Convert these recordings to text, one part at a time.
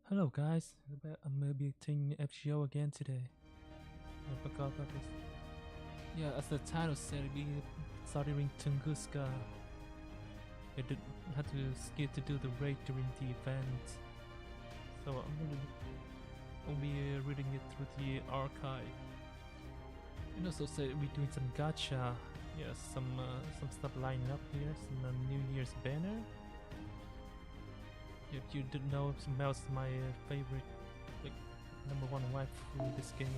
Hello guys, I'm editing FGO again today. I forgot about this. Yeah, as the title said, we started in Tunguska. I didn't have to skip to do the raid during the event, so I'll be reading it through the archive. And also said we're doing some gacha. Yeah, some stuff lining up here. Some New Year's banner. If you didn't know, Mel's my favorite, like, #1 waifu in this game.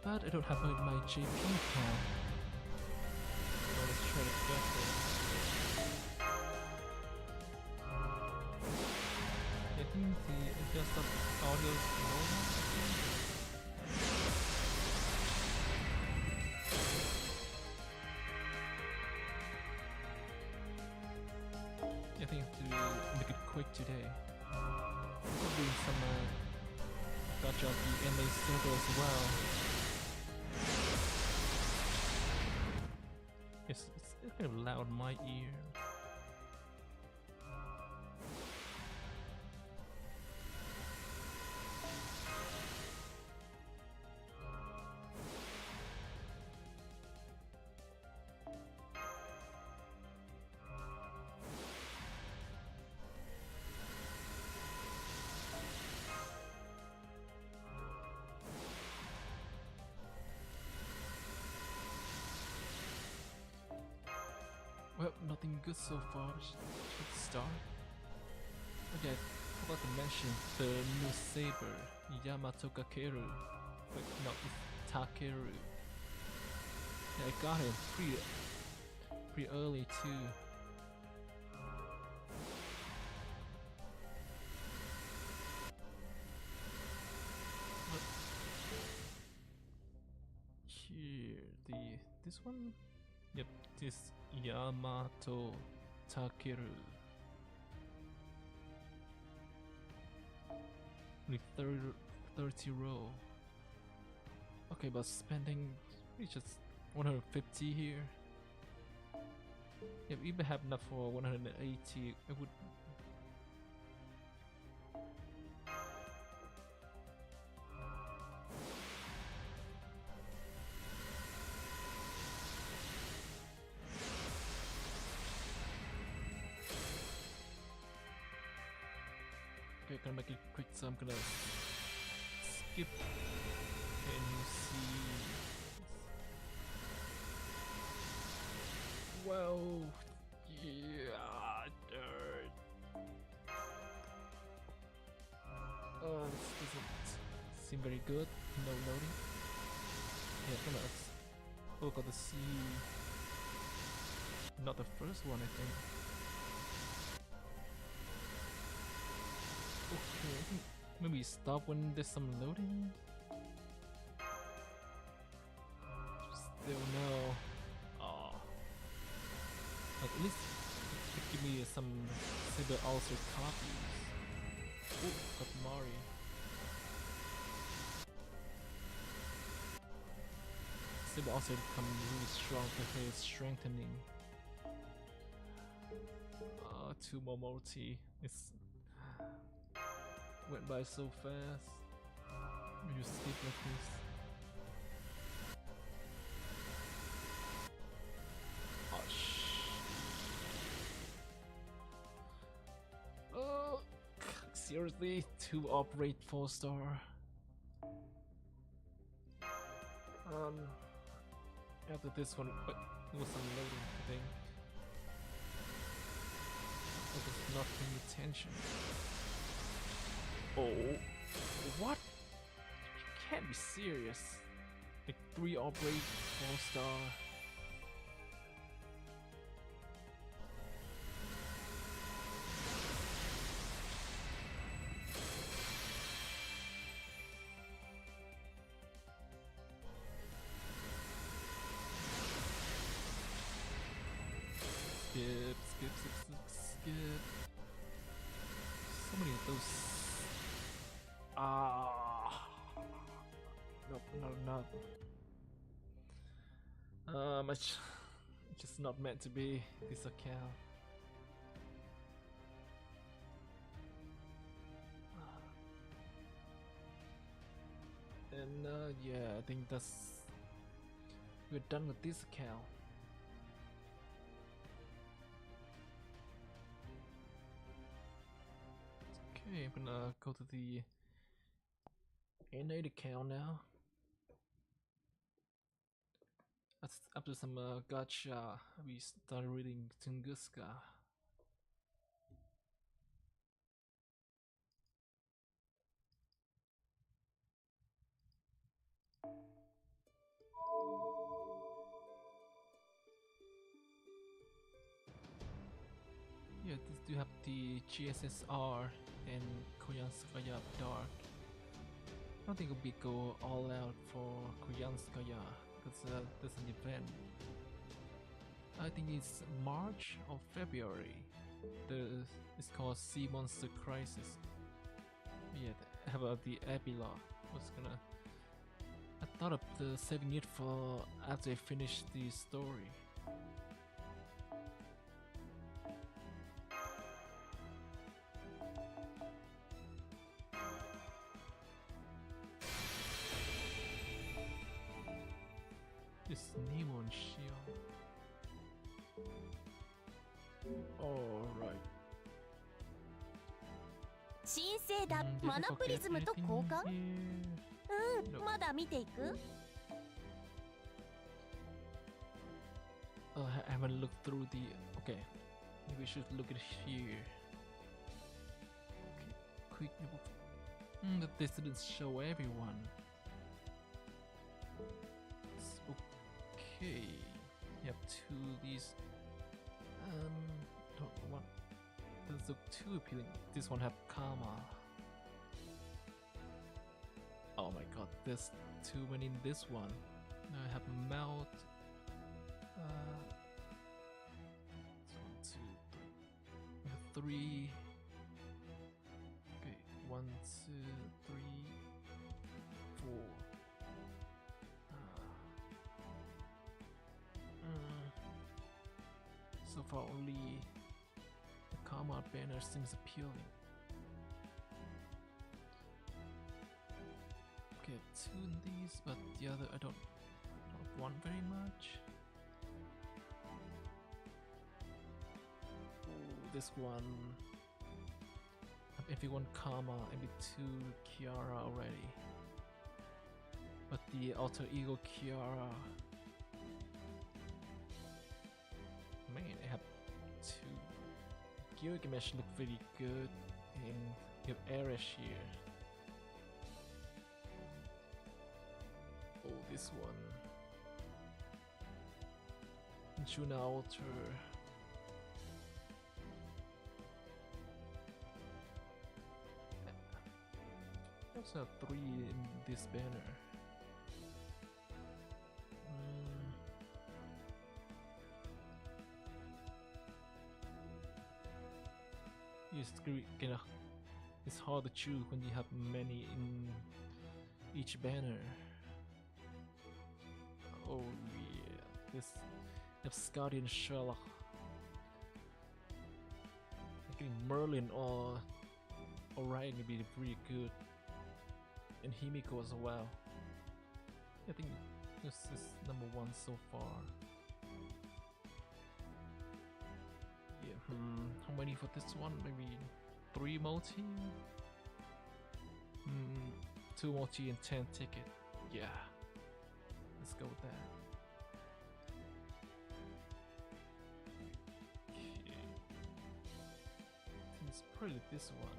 But I don't have my JP account. So let's try to get it. I think the just audio is normal. I think I have to make it quick today. I'm doing some gacha of the NA server as well. It's kind of loud in my ear. Well, nothing good so far. Should start. Okay, I forgot to mention the new saber, Yamato Kakeru. Wait, no, it's Takeru. Yeah, I got it pretty early too. Here, this one. Yep, this Yamato Takeru. With 30 roll. Okay, but spending just 150 here. If even have enough for 180, I would. Okay, gonna make it quick, so I'm gonna skip and see. Whoa, yeah, dirt. This doesn't seem very good. No loading. Yeah, I'm gonna got to see. Not the first one, I think. Okay, I think maybe stop when there's some loading. Still no. Oh. At least give me some Saber Ulcer copies. Ooh, got Mari. Saber Ulcer become really strong for his strengthening. 2 more multi. It's went by so fast. You skip like this. Oh Oh, seriously? 2 operate 4-star. After this one, it was unloading, I think. I was not paying attention. Oh, what? You can't be serious. Like 3 operate 4-star. Skip. So many of those. No. It's just not meant to be this account. And yeah, I think we're done with this account. Okay, I'm gonna go to the N8 account now. After some gacha, we started reading Tunguska. Yeah, this do have the GSSR and Koyanskaya Dark. I don't think it'll be go all out for Koyanskaya because there's an event. I think it's March or February. It's called Sea Monster Crisis. Yeah, how about the epilogue? I thought of the saving it for after I finish the story. This Neon Shield. Alright. 神聖だ。マナプリズムと交換？まだ見ていく？ I haven't looked through the. Okay, maybe we should look at here. Okay, quick. But this didn't show everyone. It's okay. You have two of these. Don't want. Those look too appealing. This one have karma. Oh my god, there's too many in this one. Now I have melt. It's 1, 2, 3. Three. Okay, 1, 2, 3, 4. So far, only the karma banner seems appealing. Okay, 2 in these, but the other I don't want very much. This one, everyone karma, maybe 2 Kiara already. But the alter ego Kiara, man, I have 2. Gilgamesh look very good, and you have Erish here. Oh, this one, Juna alter. Also have 3 in this banner. It's hard to choose when you have many in each banner. Oh yeah, this have Scotty and Sherlock. I think Merlin or Orion would be pretty good. And Himiko as well. I think this is number 1 so far. Yeah, how many for this one? Maybe 3 multi? 2 multi and 10 ticket. Yeah. Let's go with that. Okay. I think it's probably this one.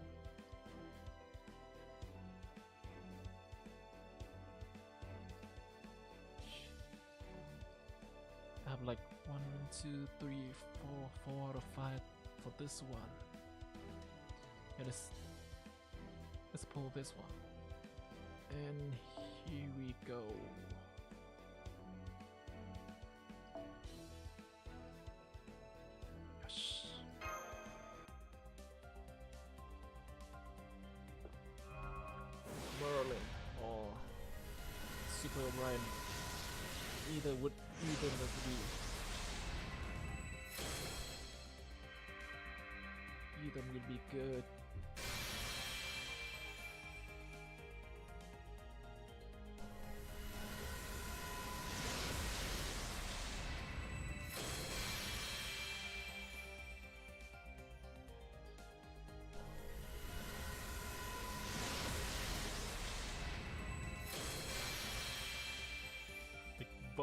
I have like 1, 2, 3, 4, 4 out of 5 for this one. Yeah, let's pull this one. And here we go. Yes. Merlin or Super Orion. Either would be. Either will be good.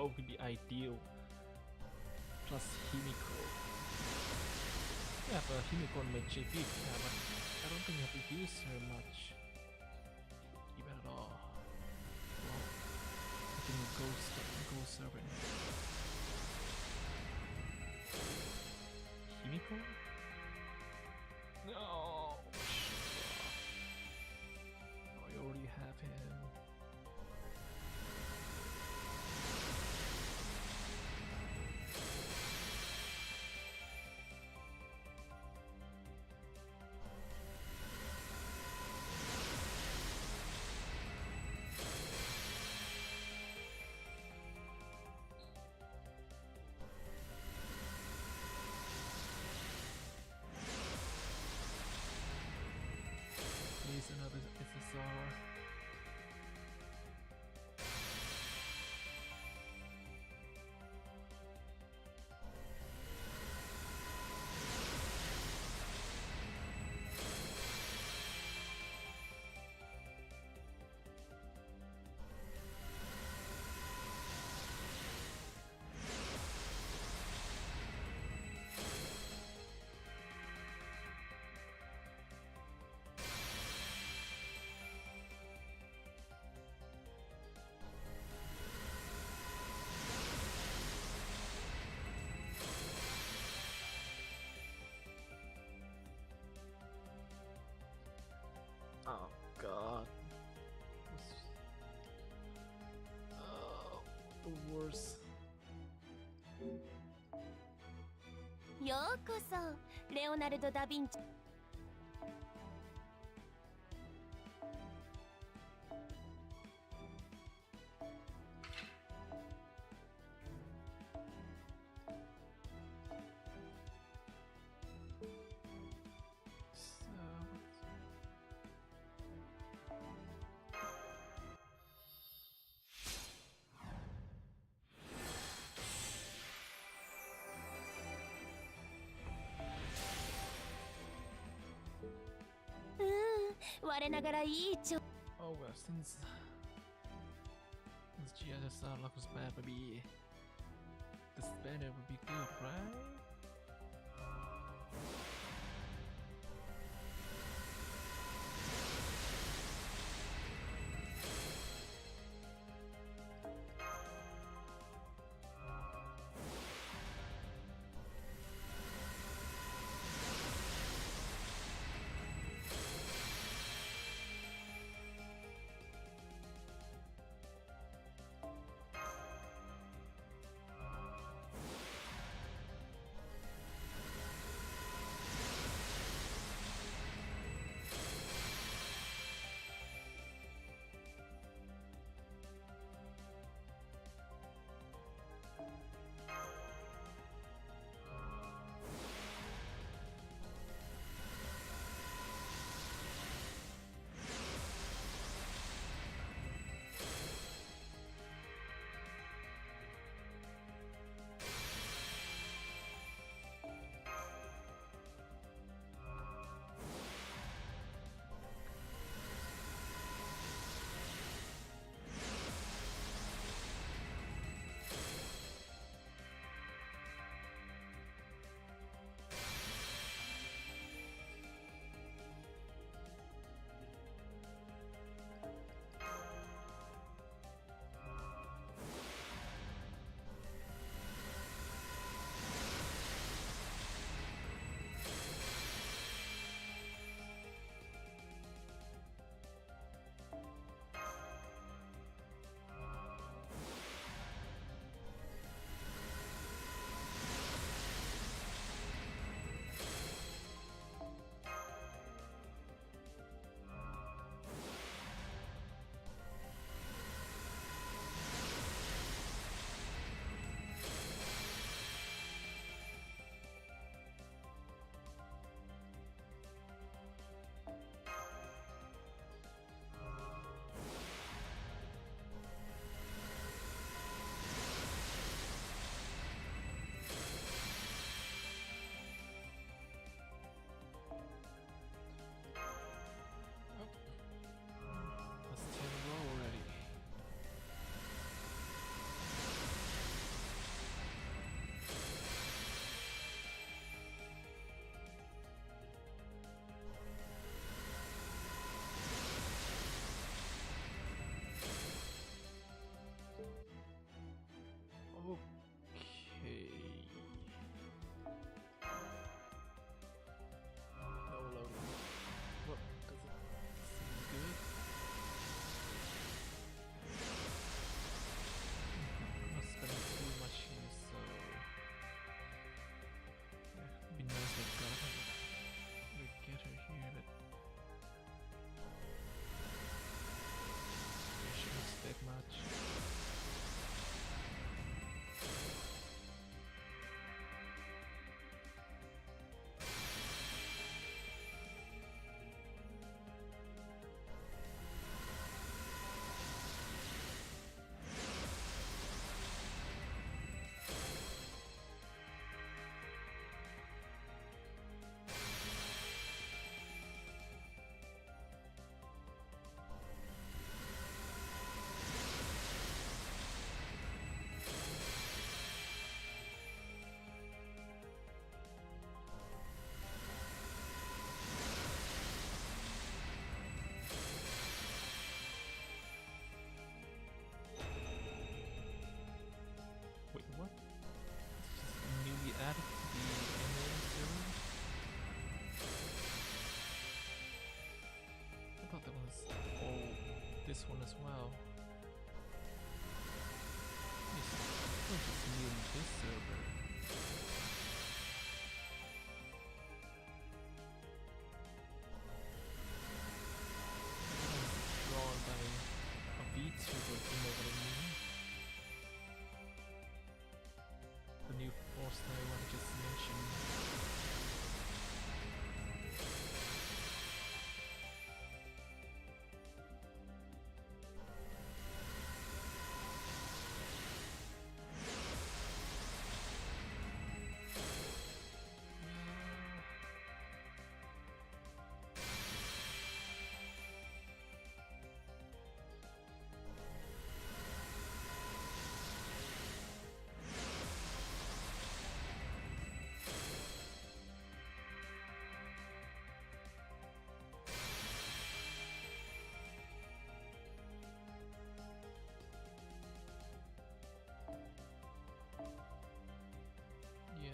Himiko would be ideal. Plus Himiko. Yeah, but Himiko made JP, yeah, but I don't think you have to use her much. Even at all. Well, I think Ghost Servant. Himiko? No! Oh, you already have him. Please, another SSR. Oh god. Oh, the worst. ようこそレオナルド・ダ・ヴィンチ。 我ながらいいちょ。 Oh well, since GSSR luck was bad, maybe this banner would be good, right?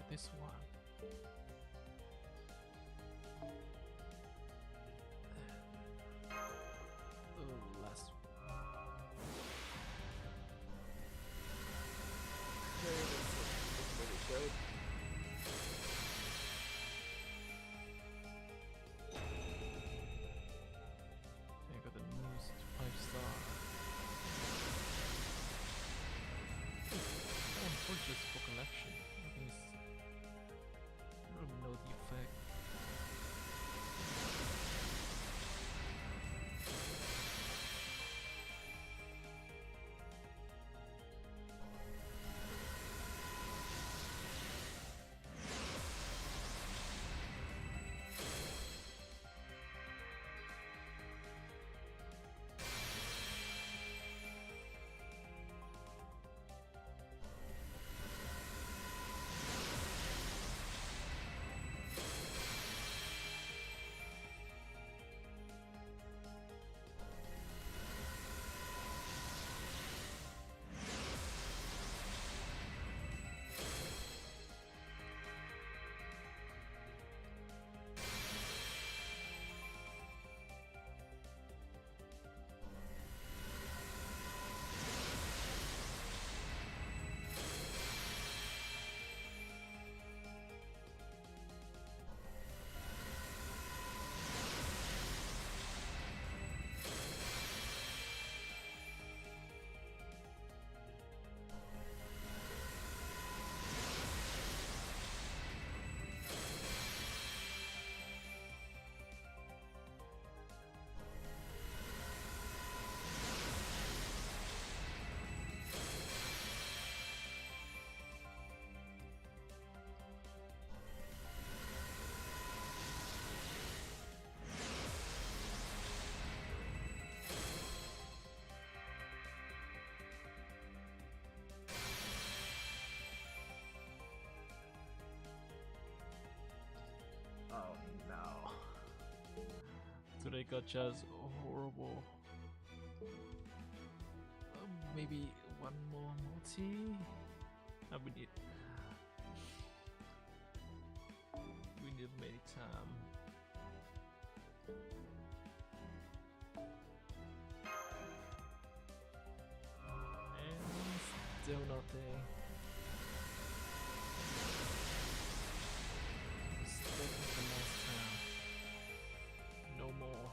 this one. The last one. Okay, that's really good. I got the newest 5-star. That one purchased for collection. I think it's, I don't even know the effect. Oh no. Today gachas horrible. Maybe one more multi? We need many time. And still nothing. Second to last time. No more.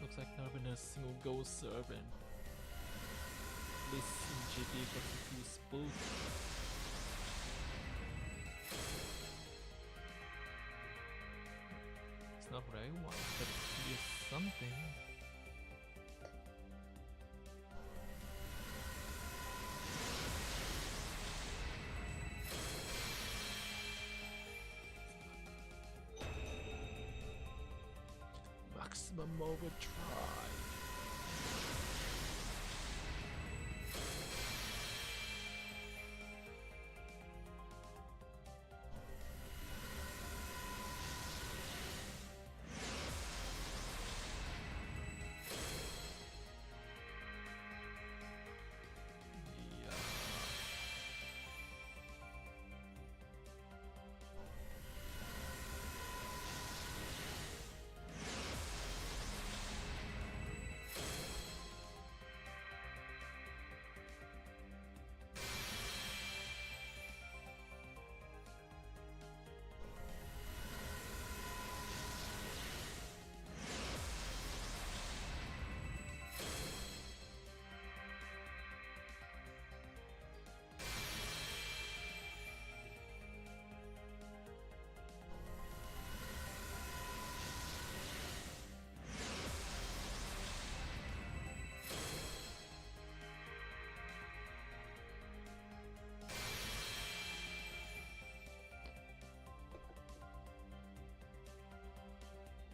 Looks like not even a single gold servant. This GD got too spooked. It's not what I want, but it is something. Maximum overdrive.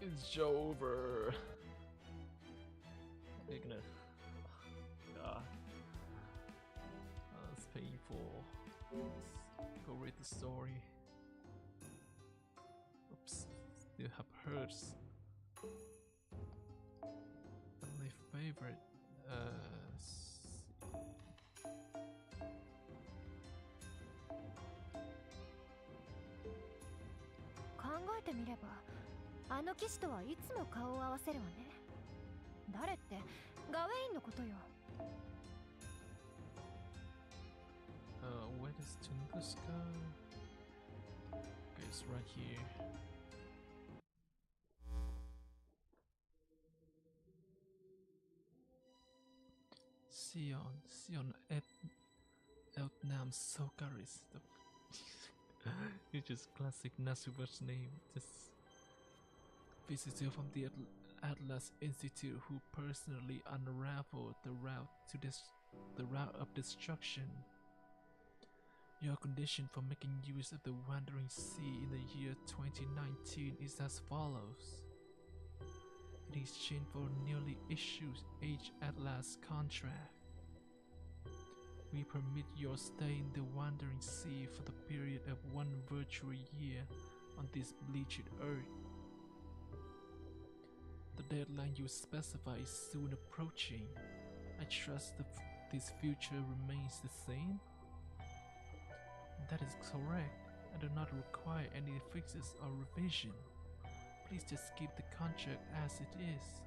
It's over. They're gonna. God. That's painful. Let's go read the story. Oops. Still have hurts. My favorite. See. 考えてみれば、あの騎士とはいつも顔を合わせるわね。誰って、ガウェインのことよ。Where is Tunguska? Okay, it's right here. Sion Eltnam Sokaris. It's just classic Nasuba's name. This visitor from the Atlas Institute who personally unraveled the route of destruction. Your condition for making use of the Wandering Sea in the year 2019 is as follows. In exchange for nearly issued Age Atlas contract, we permit your stay in the Wandering Sea for the period of 1 virtual year on this bleached earth. The deadline you specify is soon approaching. I trust this future remains the same? That is correct. I do not require any fixes or revision. Please just keep the contract as it is.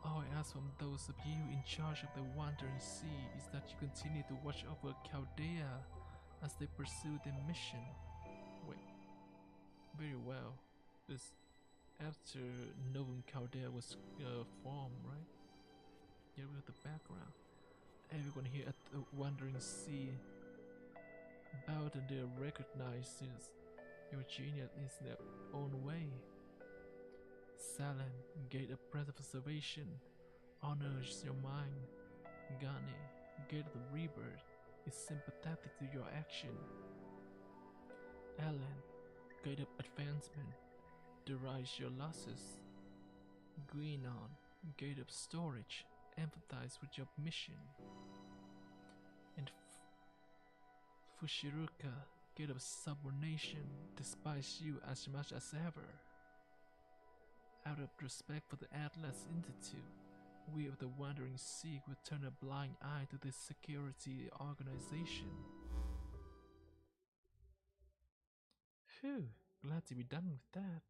All I ask from those of you in charge of the Wandering Sea is that you continue to watch over Chaldea as they pursue their mission. Wait. Very well. This after knowing Chaldea was formed, right? Here we have the background. Everyone here at the Wandering Sea bowed and they recognizes your genius in their own way. Salan, Gate of Preservation, honors your mind. Gane, Gate of the Rebirth, is sympathetic to your action. Alan, Gate of Advancement, derides your losses. Guinan, Gate of Storage, empathize with your mission. And Fushiruka, Gate of Subordination, despise you as much as ever. Out of respect for the Atlas Institute, we of the Wandering Sea will turn a blind eye to this security organization. Phew, glad to be done with that.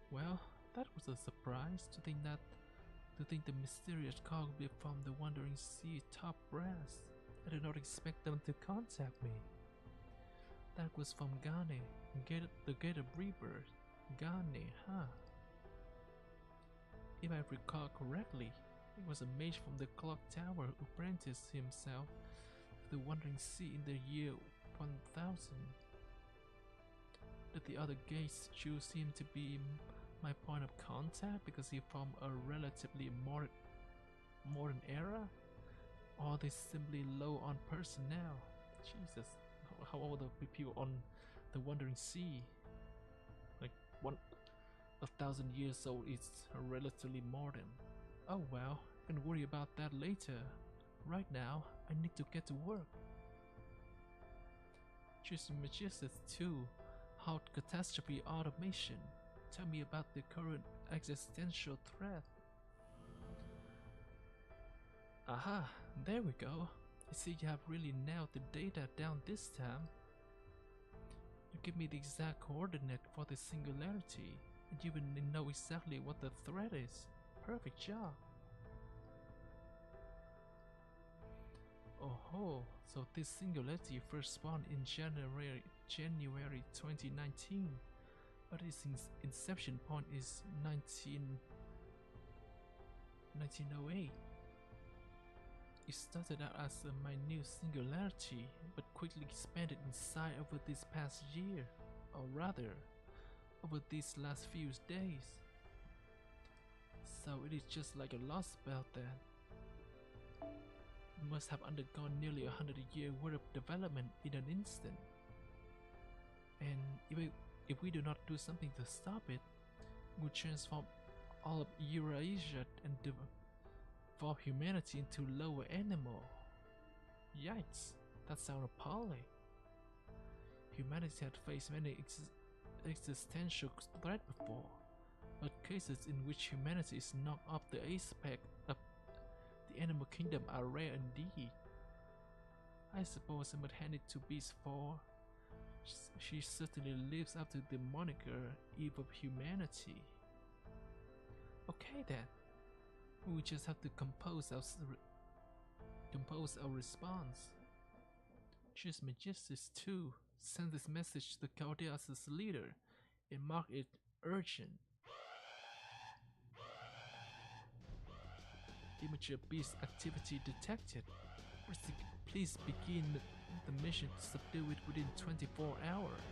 Well, that was a surprise to think the mysterious call would be from the Wandering Sea top brass. I did not expect them to contact me. That was from Gane, the Gate of Rebirth. Gane, huh? If I recall correctly, it was a mage from the clock tower who apprenticed himself to the Wandering Sea in the year 1000. Did the other gates choose him to be my point of contact because he from a relatively modern era? Or are they simply low on personnel? Jesus, how old are the people on the Wandering Sea? Like 1,000 years old is relatively modern. Oh well, I can worry about that later. Right now, I need to get to work. Choosing Magistus 2, how catastrophe automation. Tell me about the current existential threat. Aha, there we go. I see you have really nailed the data down this time. You give me the exact coordinate for the singularity, and you even know exactly what the threat is. Perfect job. Oh, so this singularity first spawned in January 2019, but its inception point is 1908. It started out as a minute singularity, but quickly expanded in size over this past year, or rather, over these last few days. So it is just like a lost belt then. It must have undergone nearly 100 years worth of development in an instant. And if If we do not do something to stop it, it will transform all of Eurasia and devolve humanity into lower animal. Yikes, that sounds appalling. Humanity had faced many existential threats before, but cases in which humanity is knocked off the aspect of the animal kingdom are rare indeed. I suppose I might hand it to Beast 4. She certainly lives up to the moniker Eve of Humanity. Okay then, we just have to compose our response. Choose Majestus 2. Send this message to Chaldeas' leader and mark it urgent. Immature beast activity detected. Please begin the mission to subdue it within 24 hours.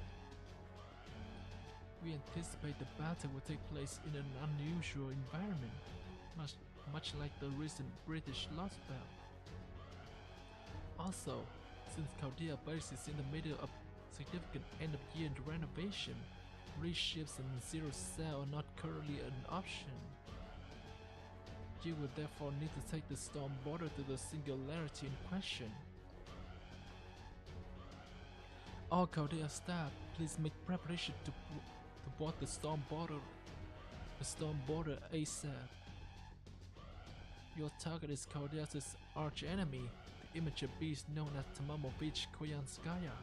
We anticipate the battle will take place in an unusual environment, much like the recent British Lost Belt. Also, since Chaldea base is in the middle of significant end-of-year renovation, reships and Zero Cell are not currently an option. You will therefore need to take the storm border to the singularity in question. All Chaldea staff, please make preparation to board the storm border ASAP. Your target is Chaldeas' arch-enemy, the immature beast known as Tamamovich Koyanskaya.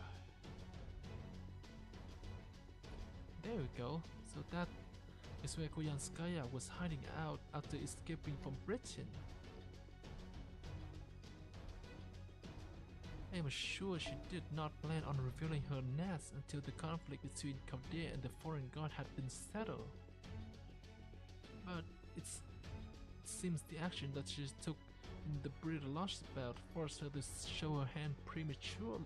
There we go. So that is where Koyanskaya was hiding out after escaping from Britain. I am sure she did not plan on revealing her nest until the conflict between Chaldea and the foreign god had been settled. But it seems the action that she took in the British Lost Belt forced her to show her hand prematurely.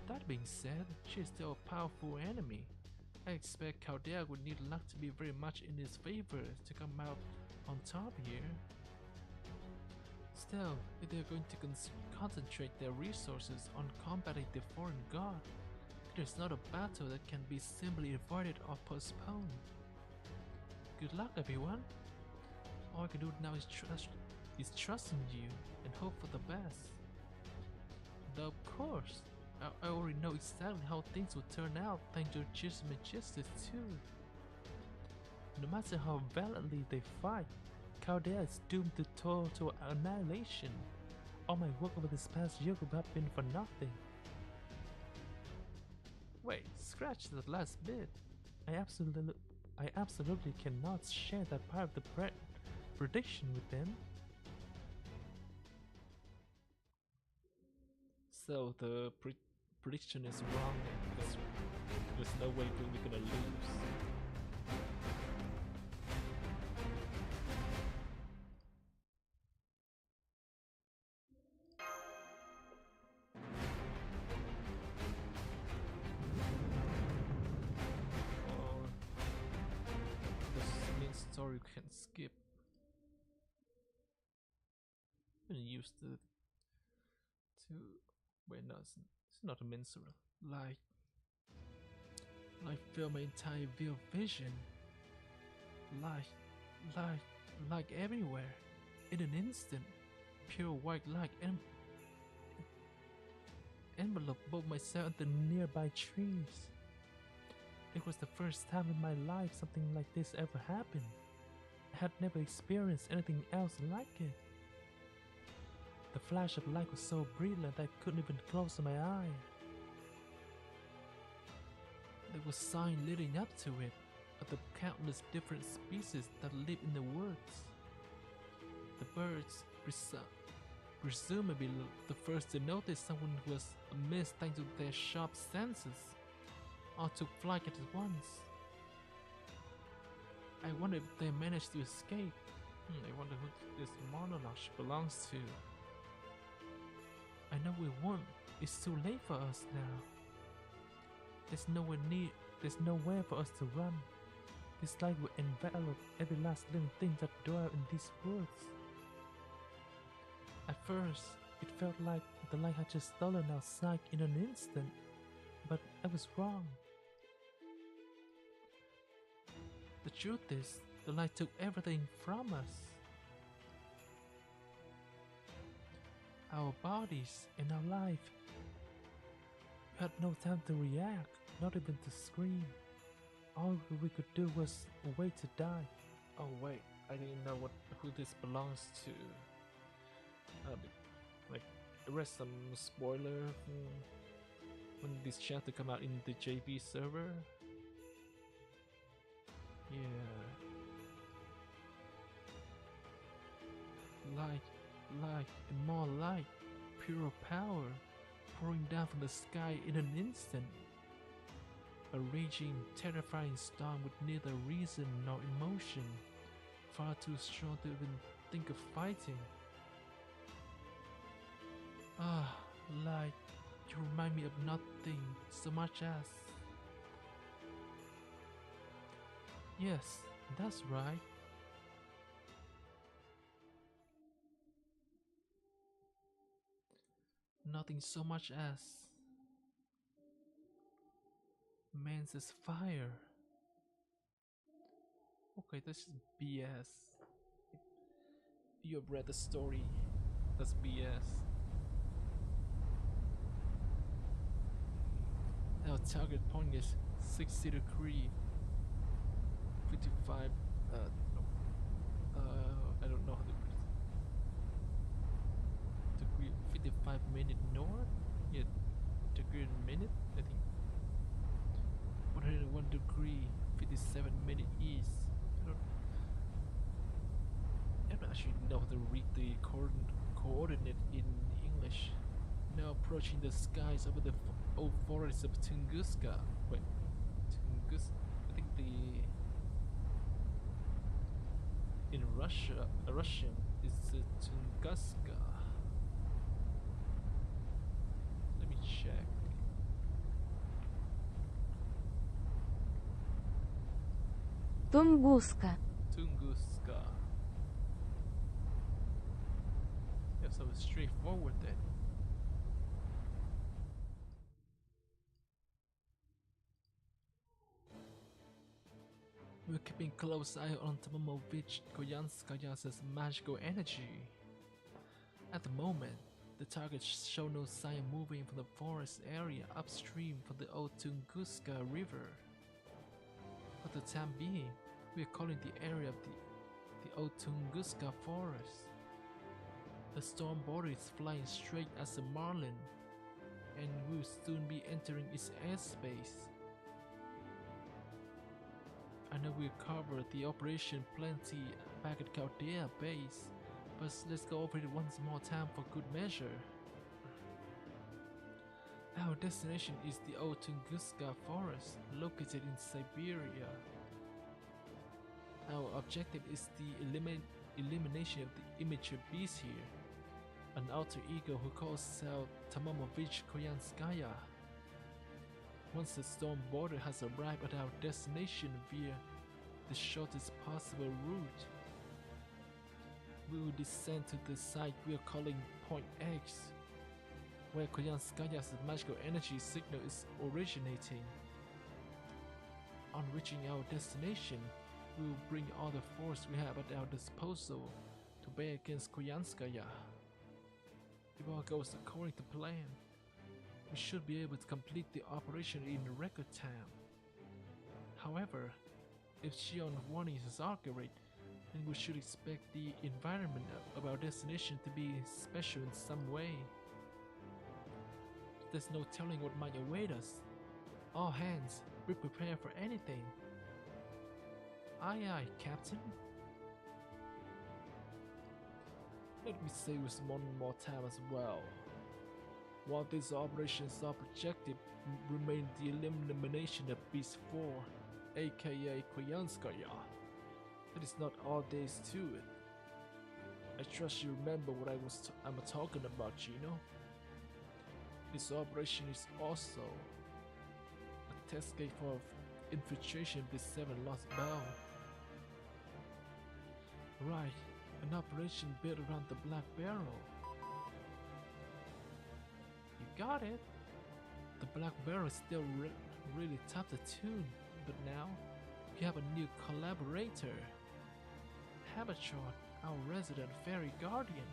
That being said, she is still a powerful enemy. I expect Chaldea would need luck to be very much in his favor to come out on top here. Still, if they are going to concentrate their resources on combating the foreign god, it is not a battle that can be simply avoided or postponed. Good luck, everyone. All I can do now is trust in you and hope for the best. Though of course, I already know exactly how things will turn out thanks to Just Majestus too. No matter how valiantly they fight, Chaldea is doomed to total annihilation. All my work over this past year could have been for nothing. Wait, scratch that last bit. I absolutely cannot share that part of the prediction with them. So the prediction is wrong because there's no way we're gonna lose. Or this main story we can skip. I'm gonna use the wait, no, it's not a main story. Like film my entire view of vision. Like everywhere, in an instant, pure white light enveloped both myself and the nearby trees. It was the first time in my life something like this ever happened. I had never experienced anything else like it. The flash of light was so brilliant I couldn't even close my eye. There was signs leading up to it of the countless different species that live in the woods. The birds, presumably the first to notice someone who was amiss thanks to their sharp senses, all took flight at once. I wonder if they managed to escape. I wonder who this monologue belongs to. I know we won't. It's too late for us now. There's nowhere for us to run. This light will envelop every last living thing that dwell in these woods. At first, it felt like the light had just stolen our sight in an instant, but I was wrong. The truth is, the light took everything from us. Our bodies and our life. We had no time to react, not even to scream. All we could do was wait to die. Oh wait, I didn't know who this belongs to. Like, rest some spoiler when this chapter come out in the JV server. Yeah. Light, and more light, pure power, pouring down from the sky in an instant. A raging, terrifying storm with neither reason nor emotion, far too strong to even think of fighting. Ah, light, you remind me of nothing so much as... Yes, that's right. Nothing so much as... Man's is fire. Okay, this is BS. You have read the story. That's BS. Our target point is 60 degree 55 I don't know how to degree 55 minute north? Yeah, degree in minute, I think. 101 degree 57 minute east. I don't actually know how to read the coordinate in English. Now approaching the skies over the old forest of Tunguska. Wait, Tunguska? I think in Russian is Tunguska. Let me check. Tunguska. Tunguska. Yeah, so it's straightforward then. We're keeping close eye on Tomomovich Koyanskaya's magical energy. At the moment, the target show no sign moving from the forest area upstream from the old Tunguska River. For the time being, we are calling the area of the old Tunguska forest. The storm border is flying straight as a marlin, and will soon be entering its airspace. I know we covered the operation plenty back at Caldea base, but let's go over it once more time for good measure. Our destination is the old Tunguska forest, located in Siberia. Our objective is the elimination of the immature beast here, an alter ego who calls herself Tomomovich Koyanskaya. Once the storm border has arrived at our destination via the shortest possible route, we will descend to the site we are calling Point X, where Koyanskaya's magical energy signal is originating. On reaching our destination, we will bring all the force we have at our disposal to bear against Koyanskaya. If all goes according to plan, we should be able to complete the operation in record time. However, if Shion's warnings is accurate, then we should expect the environment of our destination to be special in some way. There's no telling what might await us. All hands, be prepared for anything. Aye aye, Captain. Let me say this one more time as well. While these operations are projected, remain the elimination of Beast 4, aka Koyanskaya. It is not all there is to it. I trust you remember what I'm talking about, Gino. This operation is also a test case for infiltration of the 7 Lost Bell. Right, an operation built around the Black Barrel. You got it. The Black Barrel is still really tough to tune, but now we have a new collaborator. Habershot, our resident fairy guardian.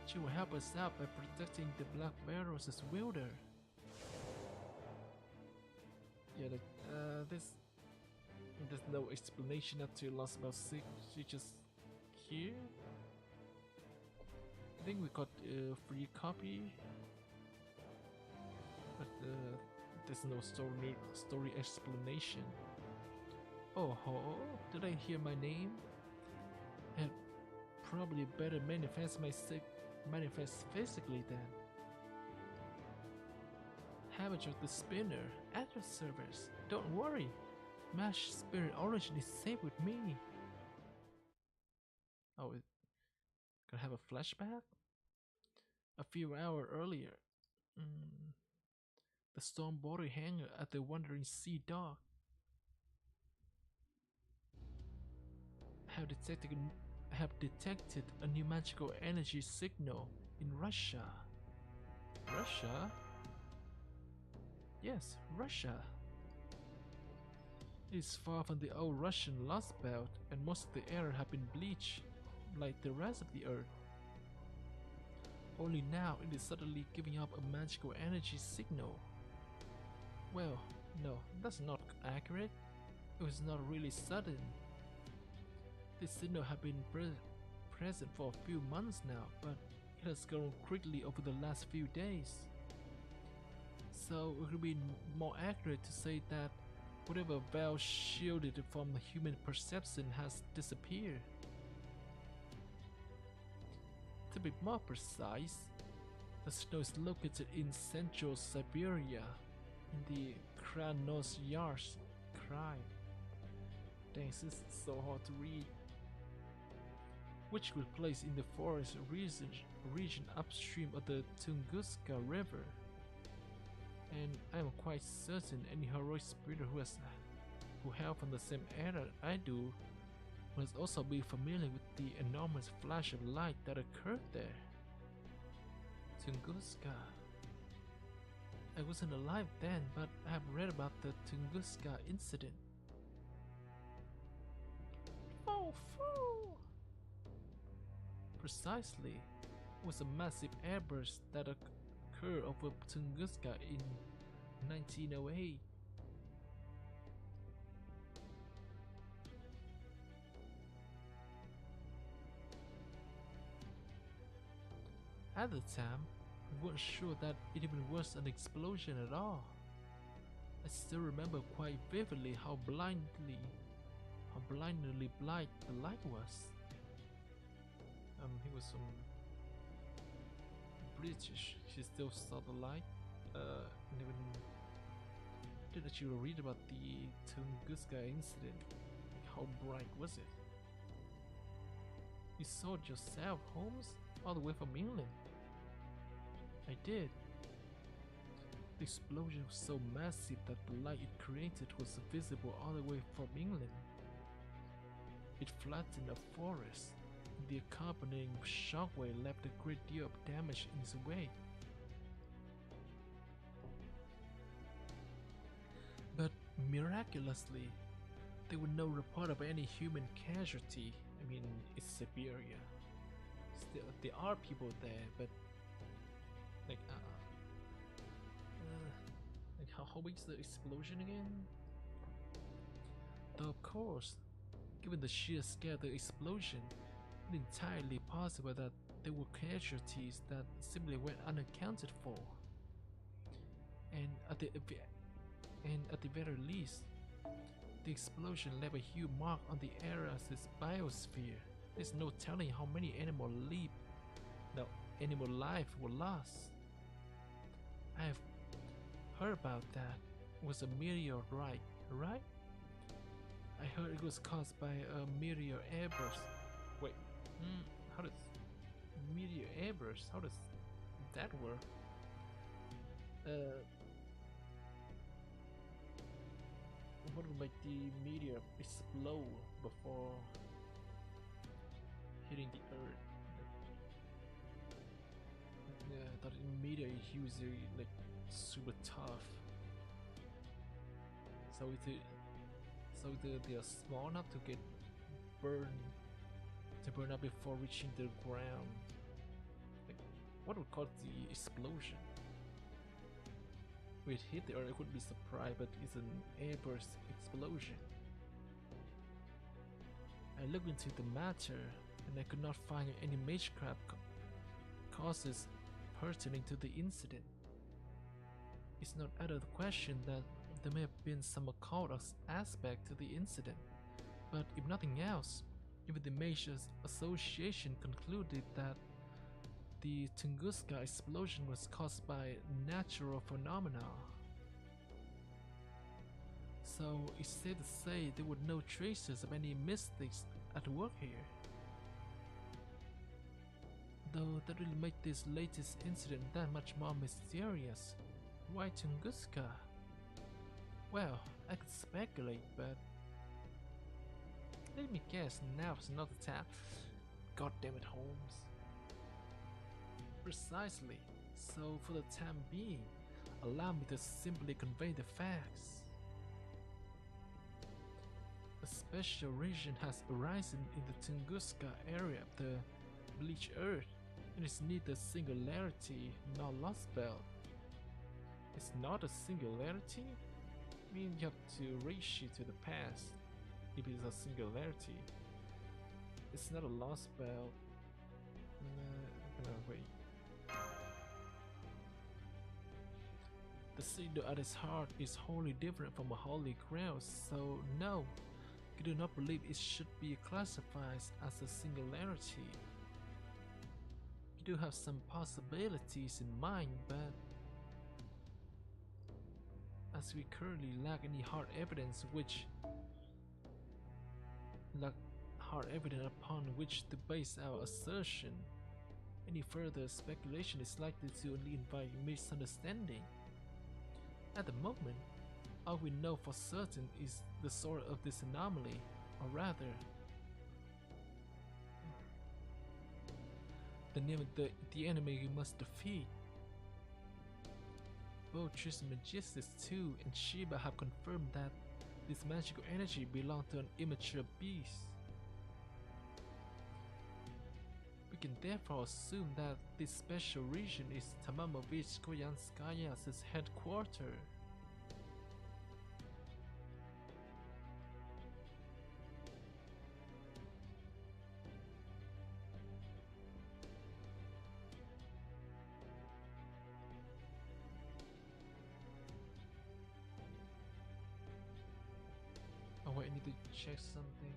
She will help us out by protecting the Black Barrel's wielder. Yeah, there's no explanation up to last about 6. She just here. I think we got a free copy, but there's no story explanation. Oh ho! Did I hear my name? I'd probably better manifest physically then. Habershot the Spinner at your service. Don't worry, Mash Spirit Origin is safe with me. Oh, gonna have a flashback? A few hours earlier, the storm border hangar at the Wandering Sea Dock. Have detected a new magical energy signal in Russia. Russia? Yes, Russia. It is far from the old Russian Lost Belt, and most of the air have been bleached, like the rest of the Earth. Only now it is suddenly giving up a magical energy signal. Well, no, that's not accurate. It was not really sudden. This signal had been present for a few months now, but it has grown quickly over the last few days. So it would be more accurate to say that whatever veil shielded it from human perception has disappeared. To be more precise, the snow is located in central Siberia, in the Krasnoyarsk Krai. Dang, this is so hard to read. Which would place in the forest region upstream of the Tunguska River. And I am quite certain any heroic spirit who hail from the same era I do must also be familiar with the enormous flash of light that occurred there. Tunguska. I wasn't alive then, but I have read about the Tunguska incident. Oh, fool! Precisely, it was a massive airburst that occurred over Tunguska in 1908. At the time, we weren't sure that it even was an explosion at all. I still remember quite vividly how blindingly bright the light was. He was some British. She still saw the light. Never did actually read about the Tunguska incident. How bright was it? You saw it yourself, Holmes, all the way from England. I did. The explosion was so massive that the light it created was visible all the way from England. It flattened a forest. The accompanying shockwave left a great deal of damage in its wake. But miraculously, there were no report of any human casualty. I mean, it's Siberia. Still, there are people there, but like, how big is the explosion again? Though of course, given the sheer scale of the explosion, it's entirely possible that there were casualties that simply went unaccounted for. And at the very least, the explosion left a huge mark on the area's biosphere. There's no telling how many animal life were lost. I have heard about that. It was a meteorite, right? I heard it was caused by a meteor airburst. Wait, how does meteor airburst? How does that work? What would make the meteor explode before hitting the Earth? Yeah, I thought a meteor is usually like super tough. So they are small enough to get burned to burn up before reaching the ground. Like, what would cause the explosion? If it hit the earth, I would be surprised, but it's an airburst explosion. I looked into the matter, and I could not find any magecraft causes pertaining to the incident. It's not out of the question that there may have been some occult aspect to the incident, but if nothing else, even the major association concluded that the Tunguska explosion was caused by natural phenomena. So it's safe to say there were no traces of any mystics at work here. Though that will make this latest incident that much more mysterious. Why Tunguska? Well, I could speculate, but let me guess, now is not the time. God damn it, Holmes. Precisely. So for the time being, allow me to simply convey the facts. A special region has arisen in the Tunguska area of the bleached earth, and it's neither singularity nor lost belt. It's not a singularity? I mean, you have to reach it to the past if it's a singularity. It's not a lost belt. Wait. The signal at its heart is wholly different from a holy grail, so no, I do not believe it should be classified as a singularity. You do have some possibilities in mind, but as we currently lack any hard evidence upon which to base our assertion, any further speculation is likely to only invite misunderstanding. At the moment, all we know for certain is the source of this anomaly, or rather, the name of the enemy we must defeat. Both Trismegistus II and Sheba have confirmed that this magical energy belonged to an immature beast. We can therefore assume that this special region is Tamamovich Koyanskaya's headquarters. Oh wait, I need to check something.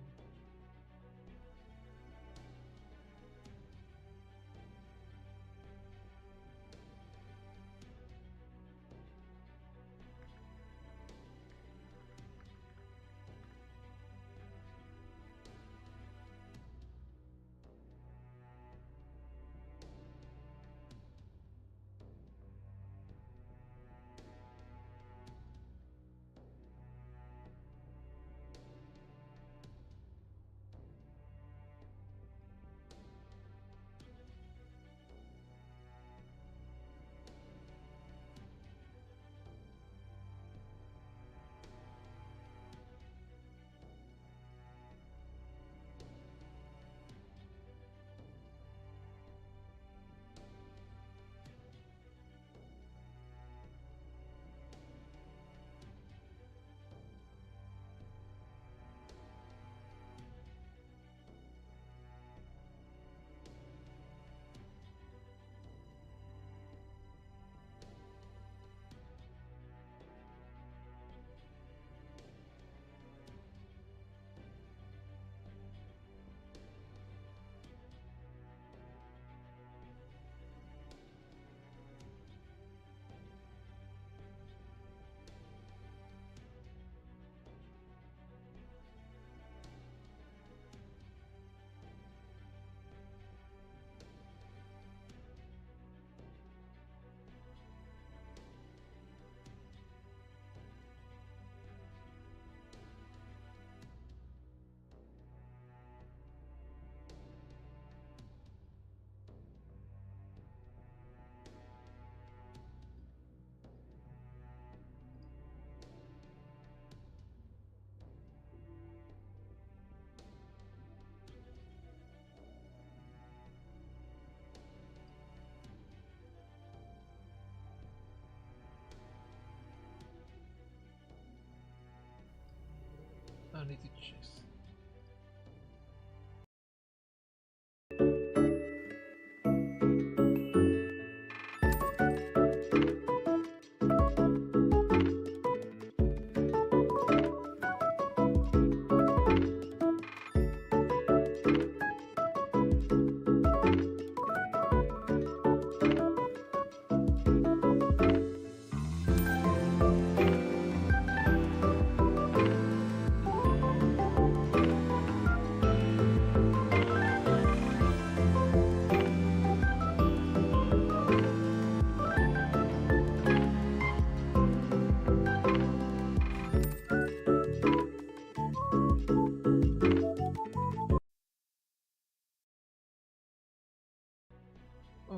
I need to check.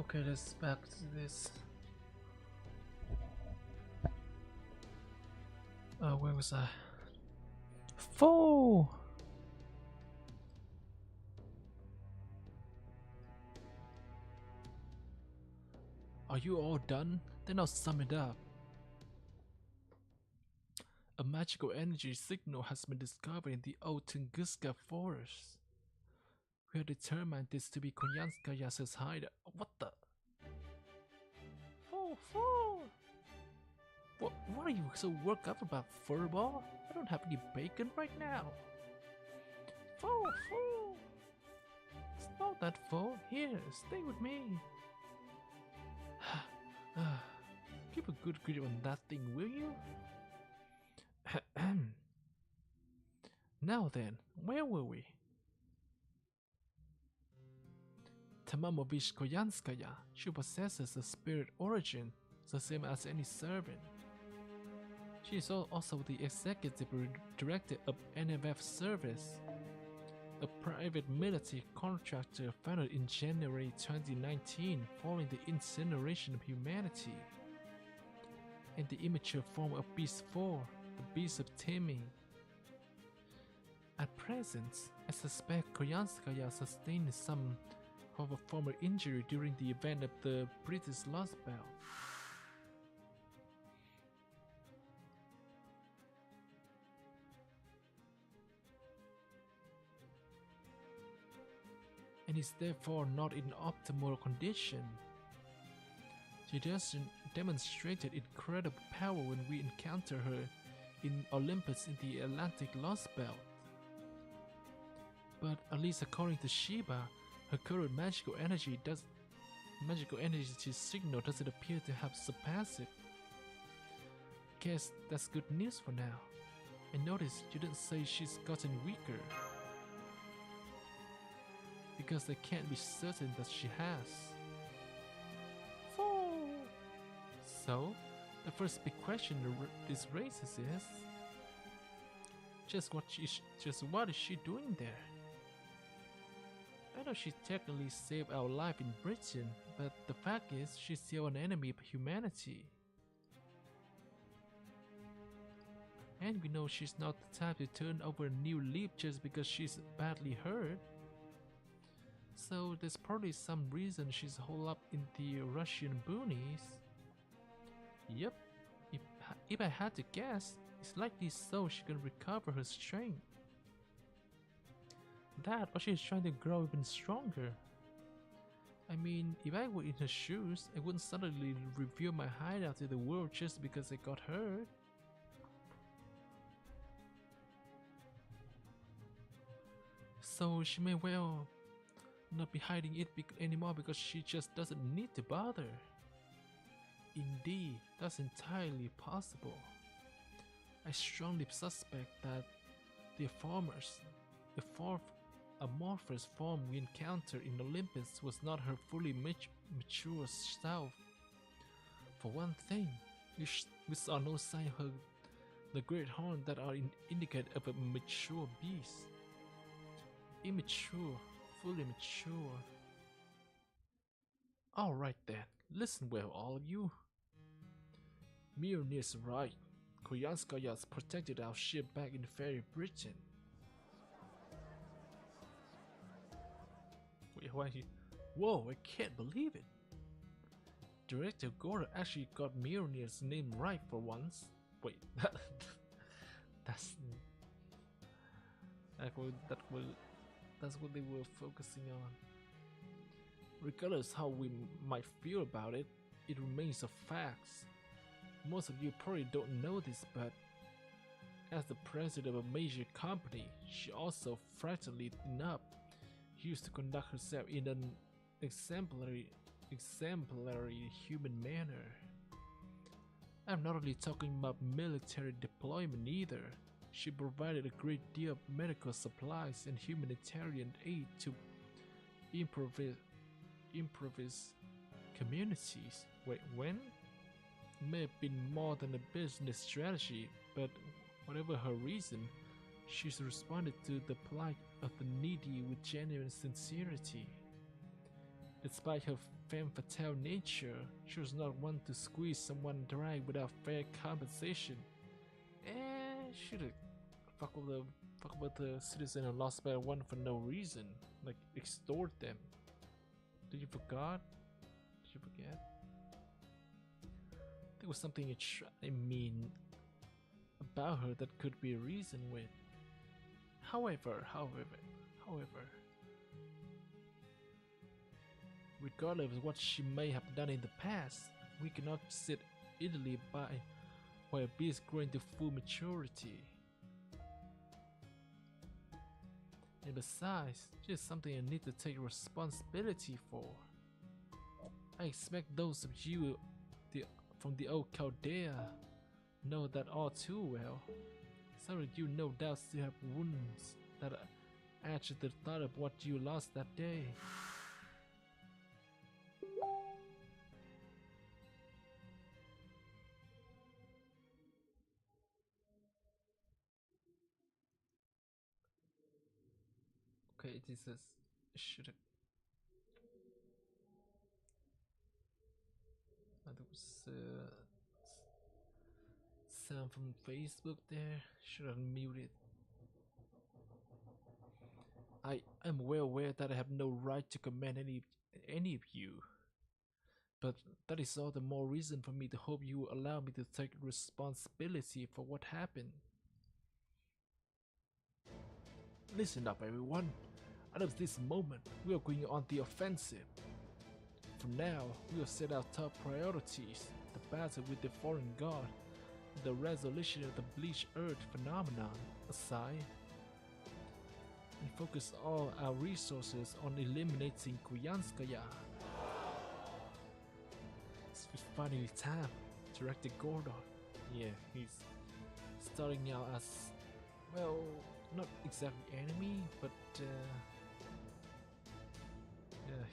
Okay, let's back to this. Where was I? 4! Are you all done? Then I'll sum it up. A magical energy signal has been discovered in the old Tunguska forest. We have determined this to be Konyanskaya's hideout. What the? 4! What are you so worked up about, furball? I don't have any bacon right now. 4! It's not that 4. Here, stay with me. Keep a good grip on that thing, will you? Now then, where were we? Tamamovich Koyanskaya. She possesses a spirit origin, the same as any servant. She is also the executive director of NFF Service, a private military contractor founded in January 2019 following the incineration of humanity, and the immature form of Beast 4, the Beast of Timmy. At present, I suspect Koyanskaya sustained some of a former injury during the event of the British Lost Belt. And is therefore not in optimal condition. She demonstrated incredible power when we encountered her in Olympus in the Atlantic Lost Belt. But at least according to Shiba, her current magical energy signal doesn't appear to have surpassed it. Guess that's good news for now. I noticed you didn't say she's gotten weaker, because I can't be certain that she has. 4. So, the first big question this raises is, just what is she doing there? I know she technically saved our life in Britain, but the fact is she's still an enemy of humanity. And we know she's not the type to turn over a new leaf just because she's badly hurt. So there's probably some reason she's holed up in the Russian boonies. Yep, if I had to guess, it's likely so she can recover her strength. That, or she's trying to grow even stronger. I mean, if I were in her shoes, I wouldn't suddenly reveal my hideout to the world just because I got hurt. So she may well not be hiding it anymore because she just doesn't need to bother. Indeed, that's entirely possible. I strongly suspect that the amorphous form we encountered in Olympus was not her fully mature self. For one thing, we saw no sign of the great horn that are indicative of a mature beast. Immature, fully mature. Alright then, listen well all of you. Mjolnir's right. Koyanskaya's protected our ship back in Fairy Britain. Wait, why he? Whoa, I can't believe it. Director Gora actually got Mjolnir's name right for once. Wait, that's... That's what they were focusing on. Regardless how we might feel about it, it remains a fact. Most of you probably don't know this, but as the president of a major company, she also, frighteningly enough, used to conduct herself in an exemplary human manner. I'm not only talking about military deployment either. She provided a great deal of medical supplies and humanitarian aid to improvised communities. Wait, when? It may have been more than a business strategy, but whatever her reason, she's responded to the plight of the needy with genuine sincerity. Despite her femme fatale nature, she was not one to squeeze someone dry without fair compensation. Should've fuck with the citizen who lost by one for no reason, like extort them. Did you forget? Did you forget? There was something about her that could be reasoned with. However, regardless of what she may have done in the past, we cannot sit idly by while a beast growing to full maturity. And besides, this is something I need to take responsibility for. I expect those of you from the old Chaldea know that all too well. Some of you no doubt still have wounds that add to the thought of what you lost that day. Okay, this is should have. There was sound from Facebook there. Should have muted. I am well aware that I have no right to command any of you, but that is all the more reason for me to hope you will allow me to take responsibility for what happened. Listen up, everyone. Out of this moment, we are going on the offensive. For now, we will set our top priorities: the battle with the foreign god, the resolution of the bleached earth phenomenon aside, and focus all our resources on eliminating Kuyanskaya. It's finally time, Director Gordon. Yeah, he's starting out as, well, not exactly enemy, but yeah,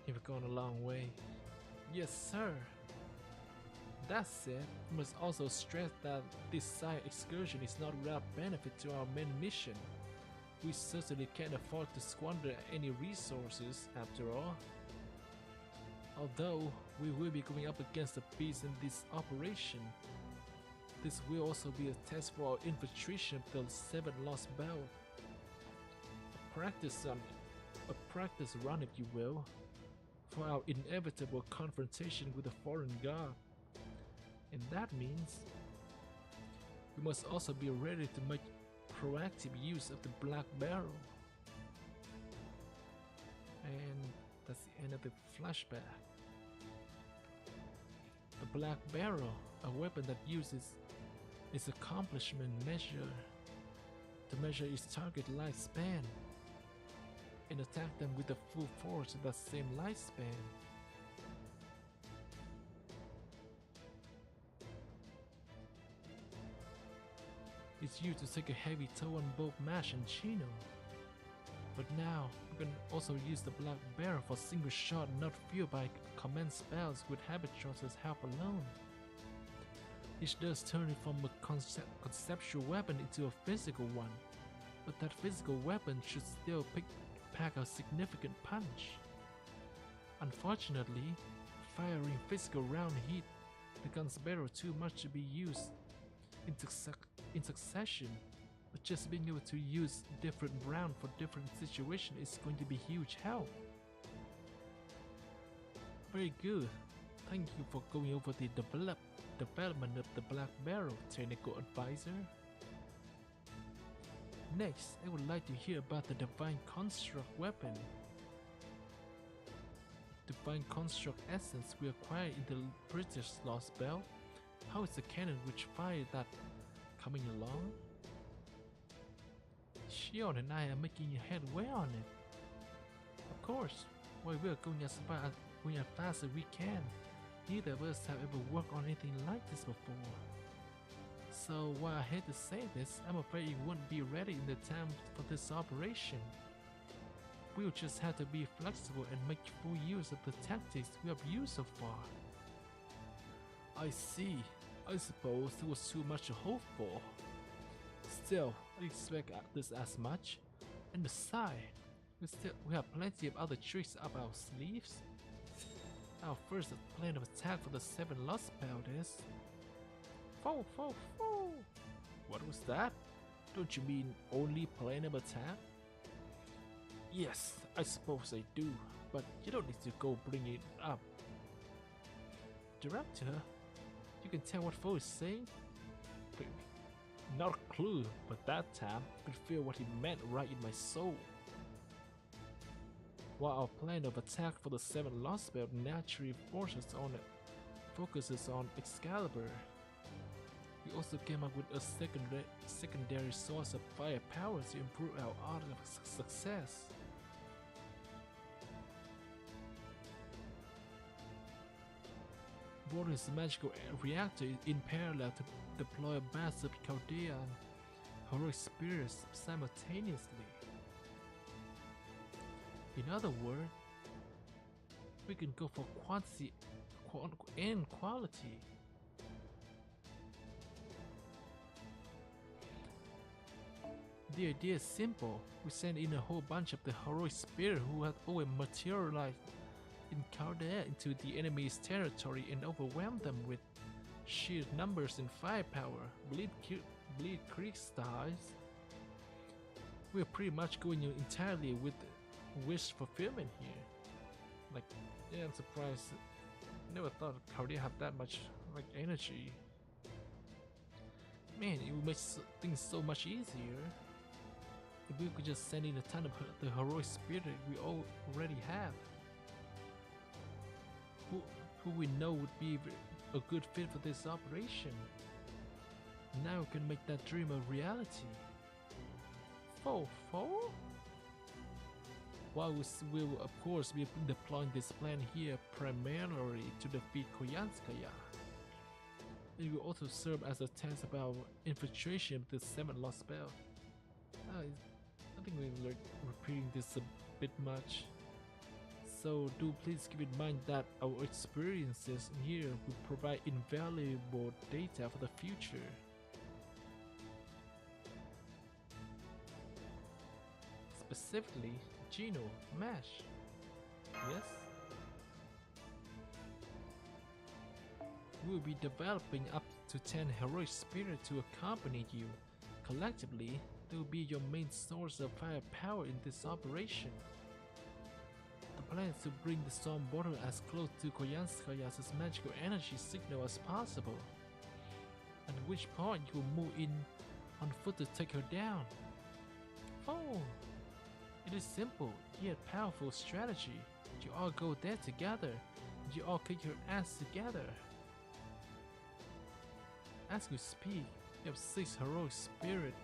he's gone a long way. Yes, sir. That said, we must also stress that this side excursion is not without benefit to our main mission. We certainly can't afford to squander any resources, after all. Although we will be going up against the beast in this operation, this will also be a test for our infiltration of the 7 Lost Belt. A practice run, if you will, for our inevitable confrontation with the foreign god. And that means we must also be ready to make proactive use of the Black Barrel. And that's the end of the flashback. The Black Barrel, a weapon that uses its accomplishment to measure its target lifespan and attack them with the full force of that same lifespan. It's used to take a heavy toll on both Mash and Chino. But now, we can also use the Black Barrel for single shot not fueled by command spells with Habitratus' help alone. It does turn it from a conceptual weapon into a physical one, but that physical weapon should still pack a significant punch. Unfortunately, firing physical round hit the gun's barrel too much to be used in succession, but just being able to use different round for different situations is going to be huge help. Very good. Thank you for going over the development of the Black Barrel, Technical Advisor. Next, I would like to hear about the Divine Construct weapon. Divine Construct essence we acquired in the British Lost Belt. How is the cannon which fired that coming along? Shion and I are making headway on it. Of course, while we are going as fast as we can, neither of us have ever worked on anything like this before. So while I hate to say this, I'm afraid it won't be ready in the time for this operation. We'll just have to be flexible and make full use of the tactics we have used so far. I see. I suppose there was too much to hope for. Still, I expect this as much. And besides, we have plenty of other tricks up our sleeves. Our first plan of attack for the 7 Lost Belt is... Fo! What was that? Don't you mean only plan of attack? Yes, I suppose I do, but you don't need to go bring it up. Director, you can tell what Fo is saying? Not a clue, but that time I could feel what he meant right in my soul. While our plan of attack for the 7 Lost Belt naturally focuses on Excalibur, we also came up with a secondary source of firepower to improve our odds of success. Boarding's magical reactor is in parallel to deploy a massive Chaldean heroic spirits simultaneously. In other words, we can go for quantity and quality. The idea is simple. We send in a whole bunch of the heroic spirit who have always materialized in Chaldea into the enemy's territory and overwhelm them with sheer numbers and firepower, Bleed Creek styles. We're pretty much going entirely with wish fulfillment here. Like, yeah, I'm surprised. Never thought Chaldea had that much like energy. Man, it would make things so much easier if we could just send in a ton of the heroic spirit we already have. Who we know would be a good fit for this operation. Now we can make that dream a reality. Fo? While we will of course be deploying this plan here primarily to defeat Koyanskaya, it will also serve as a test of our infiltration of the 7 Lost Belt. I think we're repeating this a bit much. So do please keep in mind that our experiences here will provide invaluable data for the future. Specifically, Gino, Mash. Yes? We will be developing up to 10 heroic spirits to accompany you. Collectively, they will be your main source of firepower in this operation. The plan is to bring the storm border as close to Koyanskaya's magical energy signal as possible, at which point you will move in on foot to take her down. Oh, it is simple yet powerful strategy. You all go there together, and you all kick her ass together. As we speak, we have 6 heroic spirits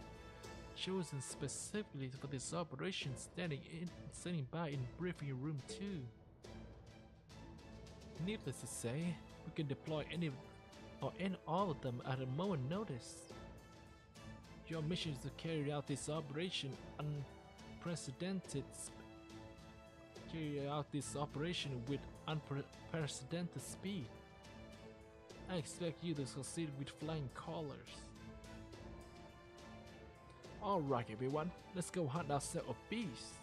chosen specifically for this operation standing by in briefing room 2. Needless to say, we can deploy any or end all of them at a moment's notice. Your mission is to carry out this operation with unprecedented speed. I expect you to succeed with flying colors. Alright everyone, let's go hunt ourselves a beast.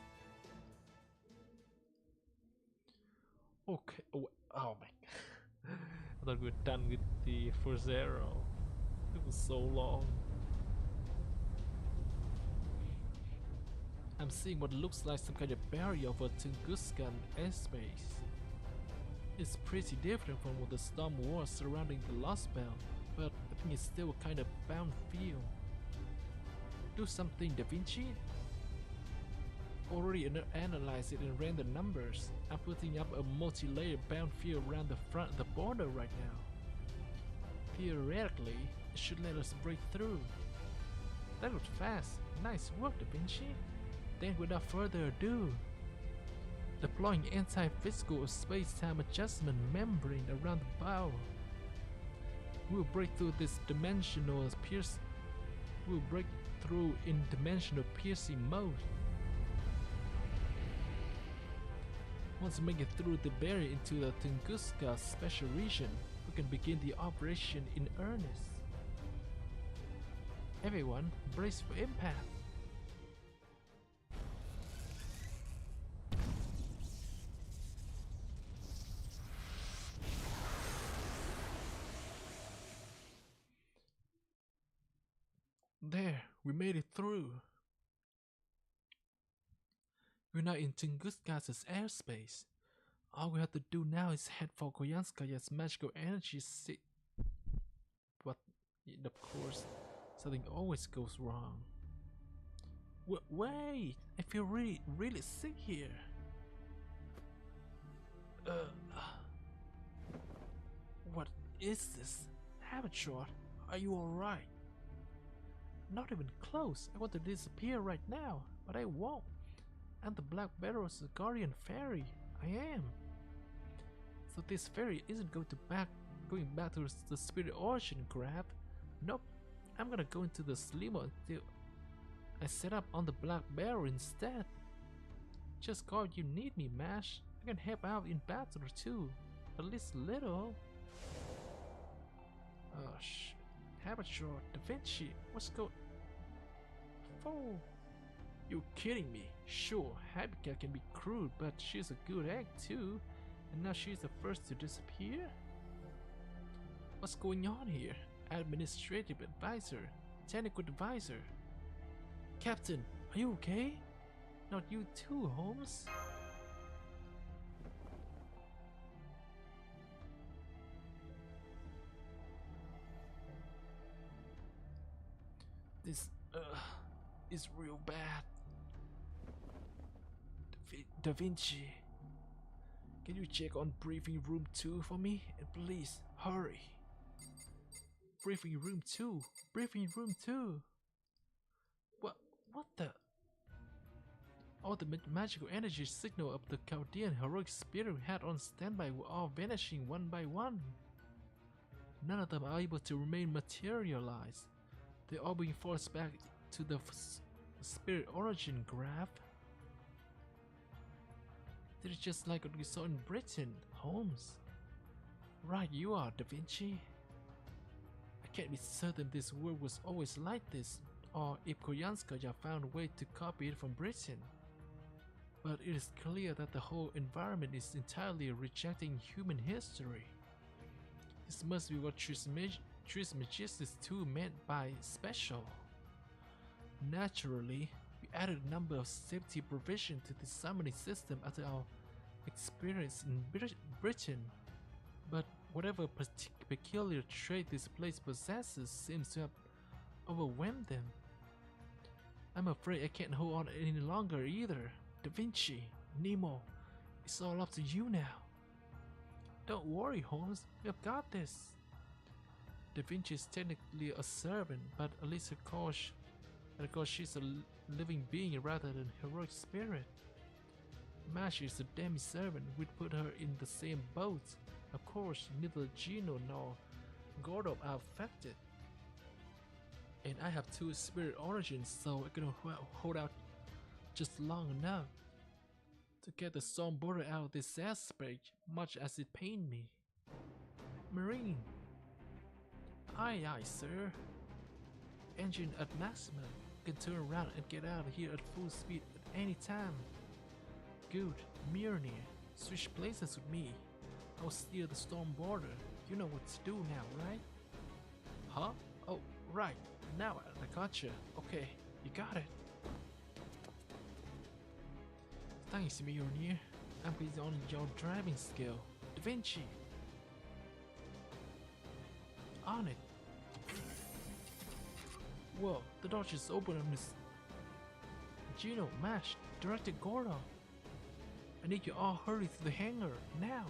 Okay, oh my I thought we were done with the first arrow. It was so long. I'm seeing what looks like some kind of barrier over Tunguska airspace. It's pretty different from what the storm was surrounding the Lost Belt, but I think it's still a kind of bound feel. Do something, Da Vinci. Already analyzed it and ran the numbers. I'm putting up a multi-layer bound field around the front of the border right now. Theoretically, it should let us break through. That was fast. Nice work, Da Vinci. Then without further ado, deploying anti-physical space-time adjustment membrane around the bow. We'll break through this dimensional pierce. We'll break through in dimensional piercing mode. Once we make it through the barrier into the Tunguska special region, we can begin the operation in earnest. Everyone, brace for impact. There, we made it through. We're now in Tunguska's airspace. All we have to do now is head for Koyanskaya's magical energy But, of course, something always goes wrong. Wait! I feel really sick here. What is this? Habitat, are you alright? Not even close. I want to disappear right now, but I won't. I'm the Black Barrel's guardian fairy. I am. So this fairy isn't going back to the spirit origin grab. Nope. I'm gonna go into the Slimo until I set up on the Black Barrel instead. Just call you need me, Mash. I can help out in battle too. At least a little. Oh shit. Habitat, Da Vinci, what's going? Oh, you're kidding me. Sure, Habitat can be crude, but she's a good egg too. And now she's the first to disappear? What's going on here? Administrative advisor, technical advisor. Captain, are you okay? Not you too, Holmes? This is real bad. Da Vinci, can you check on briefing room 2 for me? And please, hurry. Briefing room 2. Briefing room 2. What the? All the magical energy signal of the Chaldean heroic spirit we had on standby were all vanishing one by one. None of them are able to remain materialized. They're all being forced back to the spirit origin graph. This is just like what we saw in Britain, Holmes. Right you are, Da Vinci. I can't be certain this world was always like this, or if Koyanskaya found a way to copy it from Britain. But it is clear that the whole environment is entirely rejecting human history. This must be what Trismegistus 2 meant by special. Naturally, we added a number of safety provisions to the summoning system after our experience in Britain, but whatever peculiar trait this place possesses seems to have overwhelmed them. I'm afraid I can't hold on any longer either. Da Vinci, Nemo, it's all up to you now. Don't worry, Holmes, we've got this. Da Vinci is technically a servant, but at least because she's a living being rather than heroic spirit. Mash is a demi-servant, we'd put her in the same boat. Of course, neither Gino nor Gordo are affected. And I have 2 spirit origins, so I can hold out just long enough to get the storm border out of this aspect, much as it pained me. Marine. Aye aye, sir. Engine at maximum. You can turn around and get out of here at full speed at any time. Good. Mjolnir. Switch places with me. I'll steer the storm border. You know what to do now, right? Huh? Oh, right. Now I gotcha. Okay, you got it. Thanks, Mjolnir. I'm based on your driving skill. Da Vinci. On it. Whoa, the door just opened on Miss Gino, Mash, Director Gordo. I need you all hurry to the hangar, now.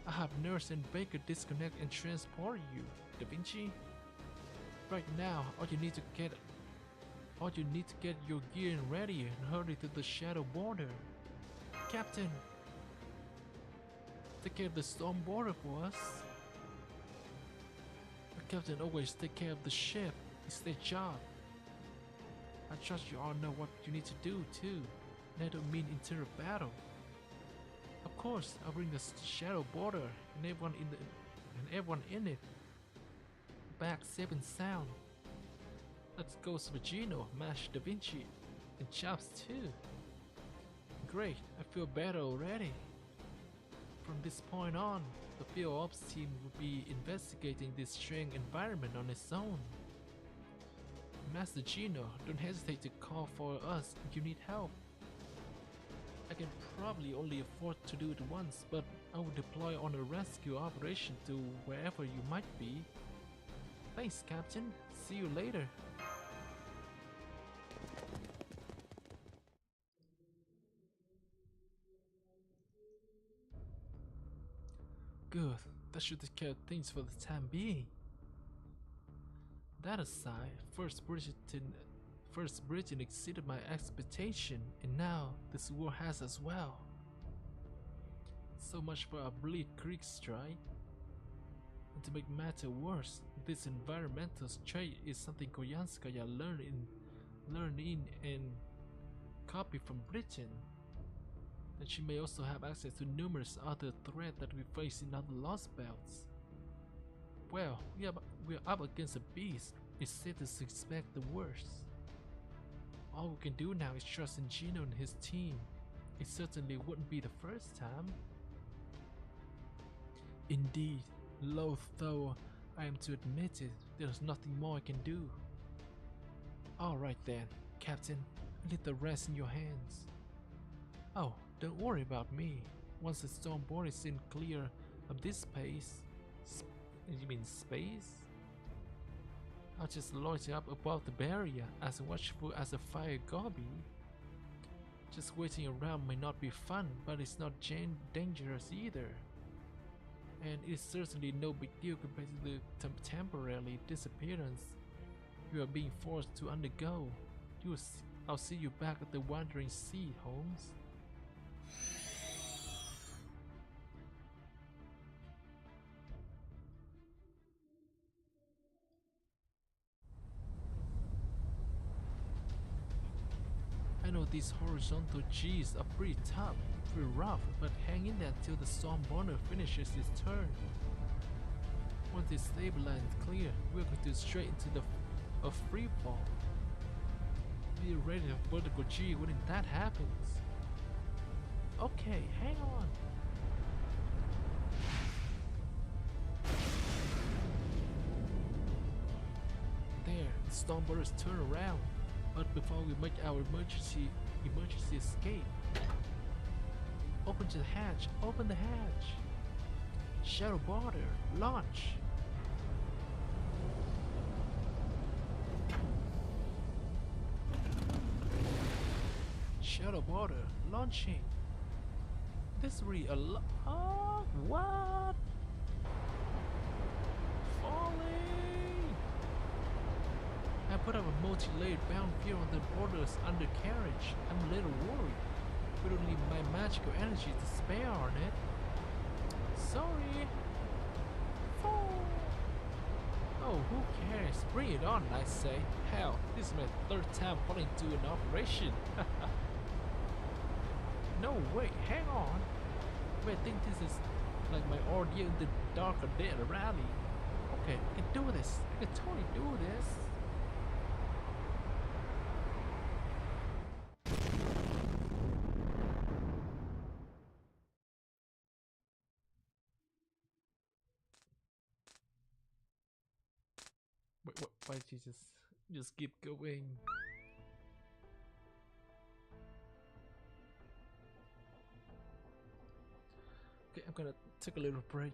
I have Nurse and Baker disconnect and transport you, Da Vinci. Right now, all you need to get your gear ready and hurry to the shadow border. Captain, take care of the storm border for us. The captain always take care of the ship. It's their job. I trust you all know what you need to do too. And I don't mean enter a battle. Of course, I'll bring the shadow border and everyone in it back safe and sound. Let's go Svagino, Mash, Da Vinci, and Chops too. Great, I feel better already. From this point on, the field ops team will be investigating this strange environment on its own. Master Gino, don't hesitate to call for us if you need help. I can probably only afford to do it once, but I will deploy on a rescue operation to wherever you might be. Thanks, Captain. See you later. Good, that should take care of things for the time being. That aside, First Britain exceeded my expectation, and now this war has as well. So much for our Bleak Creek strike. And to make matter worse, this environmental trait is something Koyanskaya learned in and copied from Britain. And she may also have access to numerous other threats that we face in other Lost Belts. Well, we're up against a beast. It's safe to suspect the worst. All we can do now is trust in Gino and his team. It certainly wouldn't be the first time. Indeed, loath though I am to admit it, there's nothing more I can do. Alright then, Captain, I leave the rest in your hands. Oh, don't worry about me. Once the storm border is in clear of this space, you mean space? I'll just loiter up above the barrier as watchful as a fire gobby. Just waiting around may not be fun, but it's not dangerous either. And it's certainly no big deal compared to the temporary disappearance you are being forced to undergo. I'll see you back at the Wandering Sea, Holmes. I know these horizontal G's are pretty tough, pretty rough, but hang in there until the storm border finishes its turn. Once it's stabilized and clear, we're going to straight into a free fall. Be ready for vertical G when that happens. Okay, hang on. There, the storm borders turn around. But before we make our emergency escape, open the hatch, open the hatch. Shadow border, launch. Shadow border, launching. This really a lot. Oh, what? Falling. I put up a multi-layered bound gear on the border's undercarriage. I'm a little worried. We don't need my magical energy to spare on it. Sorry. Fall. Oh, who cares? Bring it on, I say. Hell, this is my third time falling into an operation. No, wait, hang on. Wait, I think this is like my ordeal in the Darker Dead rally. Okay, I can do this. I can totally do this. Wait, what? Why did you just keep going? Okay, I'm gonna take a little break.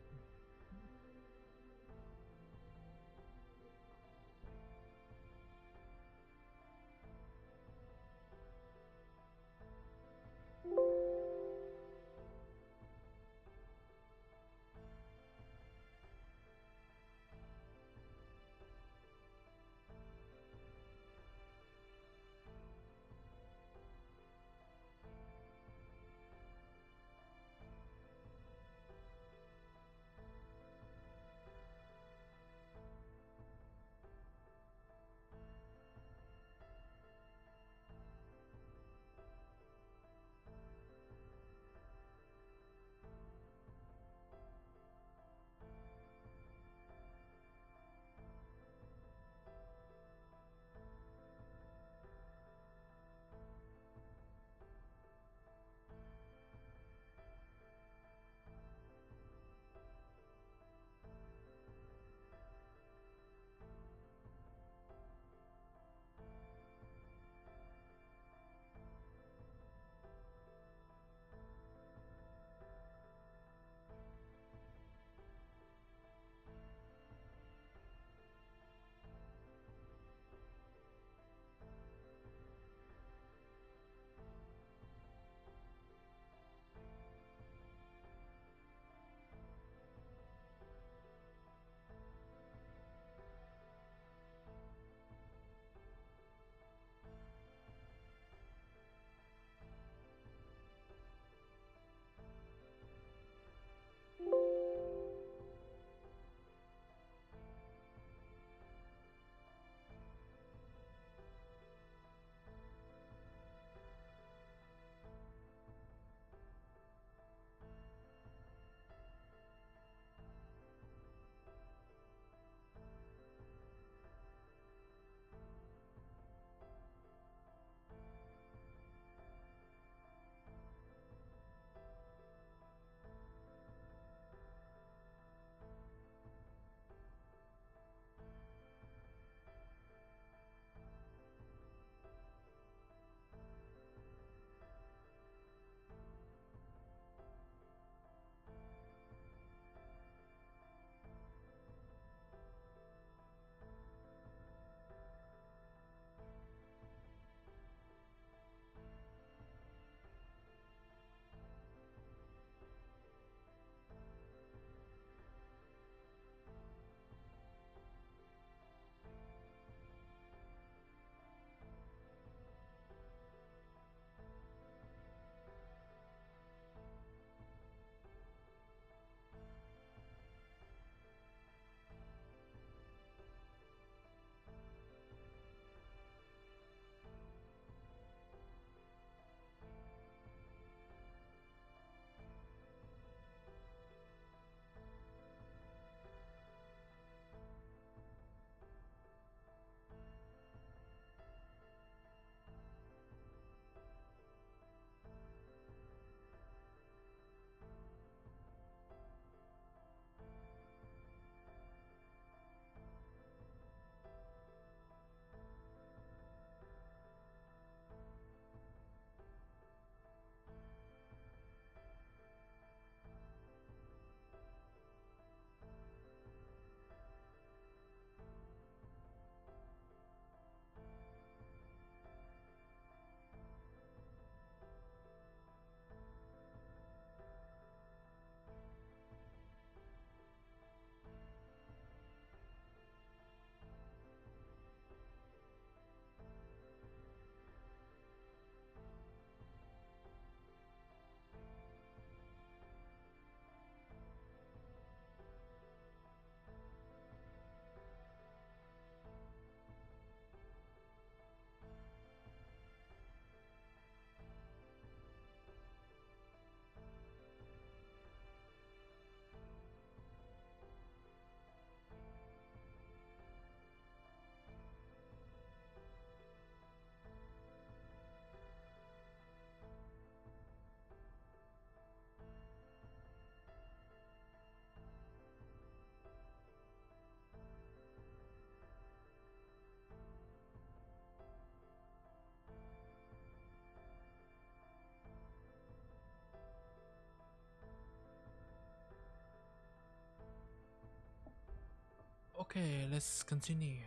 Okay, let's continue.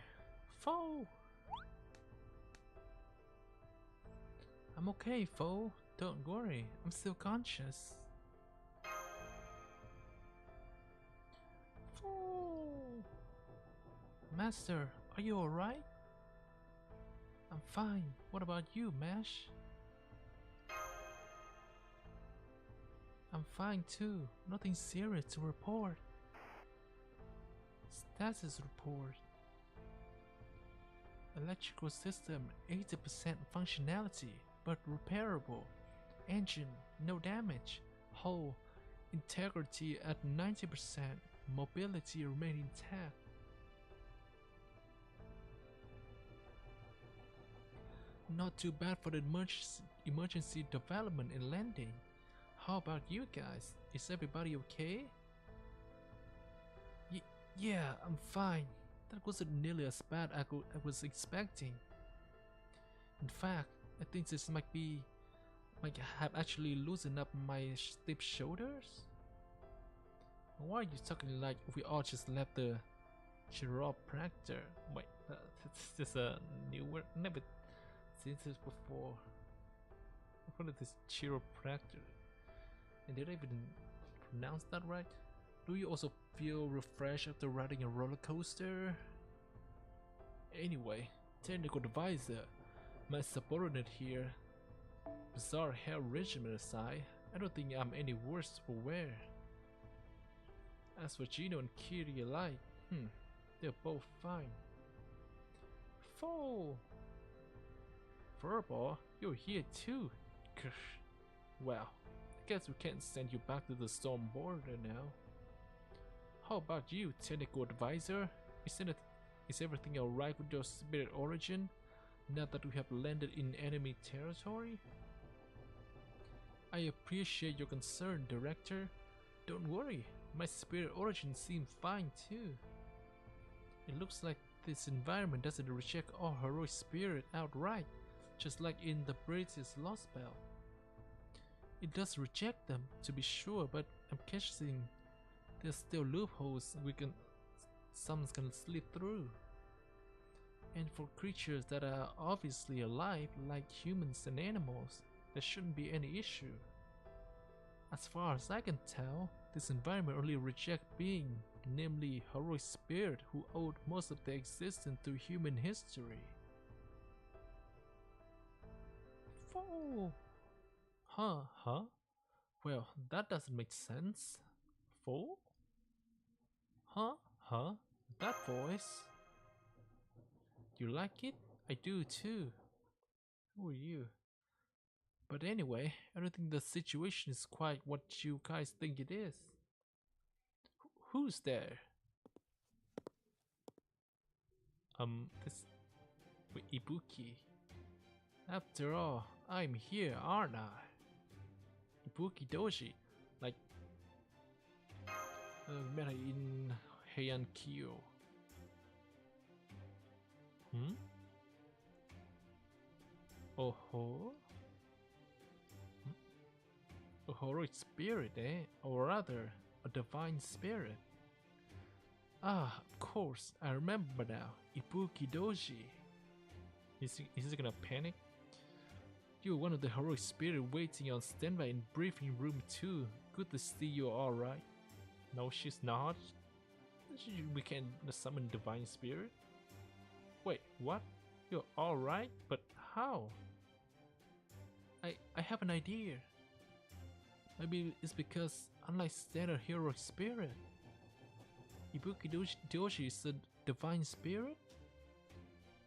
Foe! I'm okay, foe. Don't worry, I'm still conscious. Foe! Master, are you alright? I'm fine. What about you, Mash? I'm fine too. Nothing serious to report. Status report. Electrical system 80% functionality, but repairable. Engine no damage. Hull integrity at 90%. Mobility remain intact. Not too bad for the emergency development and landing. How about you guys? Is everybody okay? Yeah, I'm fine. That wasn't nearly as bad as I was expecting. In fact, I think this might have actually loosened up my stiff shoulders. Why are you talking like we all just left the chiropractor? Wait, it's just a new word. Never seen this before. What is this chiropractor? And did I even pronounce that right? Do you also feel refreshed after riding a roller coaster? Anyway, technical advisor, my subordinate here. Bizarre hair regimen aside, I don't think I'm any worse for wear. As for Gino and Kiri alike, they're both fine. Foe! Furball, you're here too. Well, I guess we can't send you back to the storm border now. How about you, technical advisor? Is everything alright with your spirit origin, now that we have landed in enemy territory? I appreciate your concern, Director. Don't worry, my spirit origin seems fine too. It looks like this environment doesn't reject all heroic spirit outright, just like in the British Lost Spell. It does reject them, to be sure, but I'm guessing there's still loopholes someone's gonna slip through. And for creatures that are obviously alive, like humans and animals, there shouldn't be any issue. As far as I can tell, this environment only rejects being, namely heroic spirit who owed most of their existence to human history. Foe! Huh? Well, that doesn't make sense. Foe? Huh? That voice? You like it? I do too. Who are you? But anyway, I don't think the situation is quite what you guys think it is. Who's there? This... Wait, Ibuki. After all, I'm here, aren't I? Ibuki Doji. Like... met her in Heian Kyo. Oh-ho? A heroic spirit, eh? Or rather, a divine spirit. Ah, of course, I remember now. Ibuki Doji. Is he gonna panic? You're one of the heroic spirit waiting on standby in briefing room 2. Good to see you're alright. No, she's not. We can't summon divine spirit. Wait, what? You're alright? But how? I have an idea. Maybe it's because, unlike standard heroic spirit, Ibuki Doji is a divine spirit?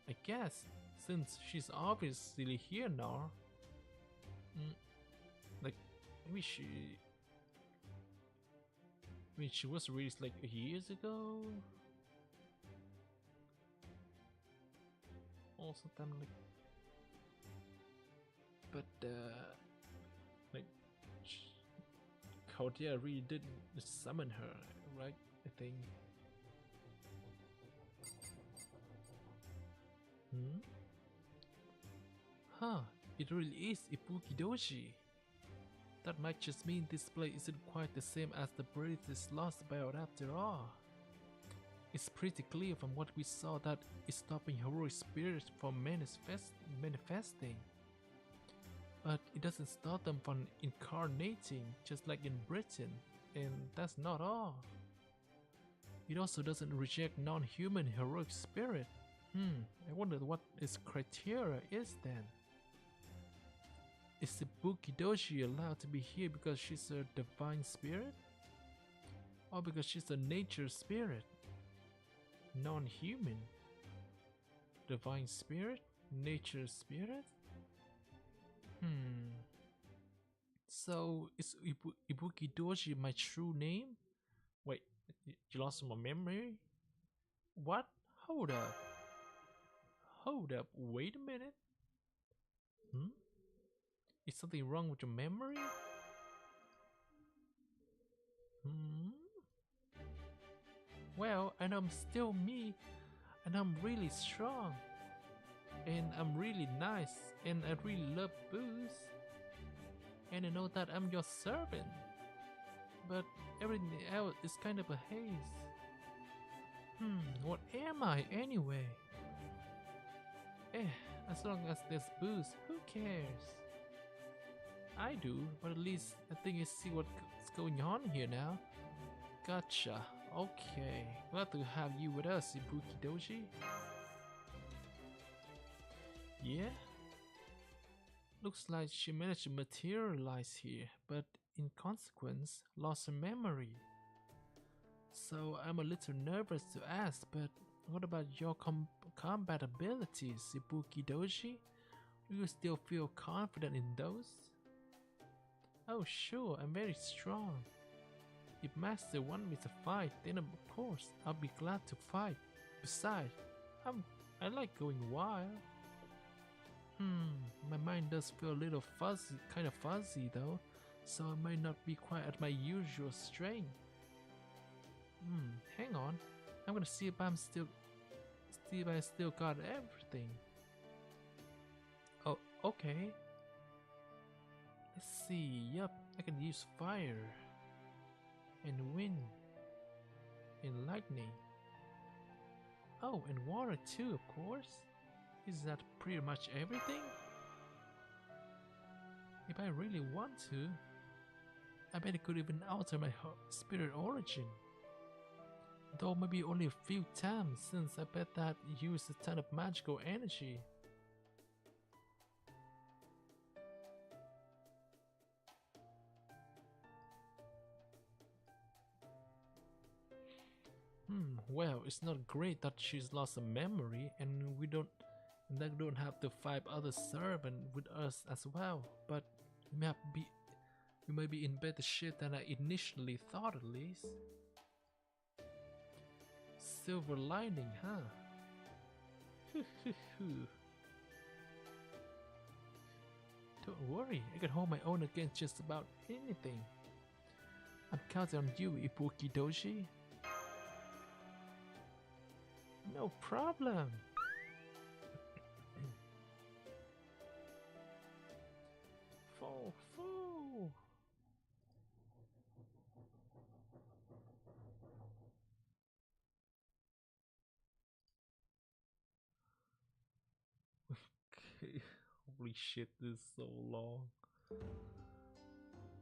I guess, since she's obviously here now. Like, maybe she was released like years ago? Or something like... But, like... Claudia really didn't summon her, right? I think. Huh, it really is Ibuki Doji. That might just mean this place isn't quite the same as the British Lost Spell after all. It's pretty clear from what we saw that it's stopping heroic spirits from manifesting. But it doesn't stop them from incarnating, just like in Britain. And that's not all. It also doesn't reject non-human heroic spirit. I wonder what its criteria is then. Is the Bukidoshi allowed to be here because she's a divine spirit? Or because she's a nature spirit? Non-human? Divine spirit? Nature spirit? So, is Ibukidoshi my true name? Wait, you lost my memory? What? Hold up. Hold up, wait a minute. Is something wrong with your memory? Well, and I'm still me, and I'm really strong, and I'm really nice, and I really love booze, and I know that I'm your servant, but everything else is kind of a haze. What am I anyway? As long as there's booze, who cares? I do, but at least I think I see what's going on here now. Gotcha. Okay, glad to have you with us, Ibukidoshi. Yeah? Looks like she managed to materialize here, but in consequence, lost her memory. So I'm a little nervous to ask, but what about your combat abilities, Ibukidoshi? Do you still feel confident in those? Oh sure, I'm very strong. If Master wants me to fight, then of course I'll be glad to fight. Besides, I like going wild. My mind does feel a little fuzzy, kind of fuzzy though, so I might not be quite at my usual strength. Hang on, I'm gonna see if I still got everything. Oh, okay. Let's see. Yup, I can use fire and wind and lightning. Oh, and water too, of course. Is that pretty much everything? If I really want to, I bet it could even alter my spirit origin. Though maybe only a few times, since I bet that used a ton of magical energy. Well, it's not great that she's lost her memory, and we don't have the 5 other servants with us as well. But we might be in better shape than I initially thought, at least. Silver lining, huh? Don't worry, I can hold my own against just about anything. I'm counting on you, Ibukidoshi. No problem. Foo. Okay. Holy shit, this is so long.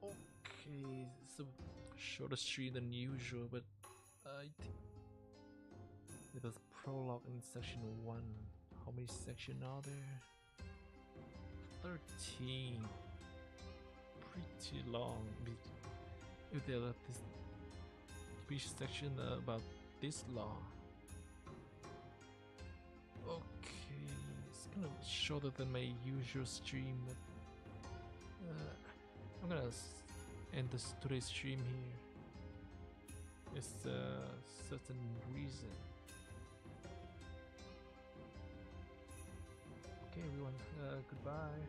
Okay, it's a shorter stream than usual, but I think it was prologue in section 1. How many sections are there? 13. Pretty long. If they left this each section about this long. Okay, it's kind of shorter than my usual stream. But, I'm gonna end today's stream here. It's a certain reason. Okay, everyone. Goodbye.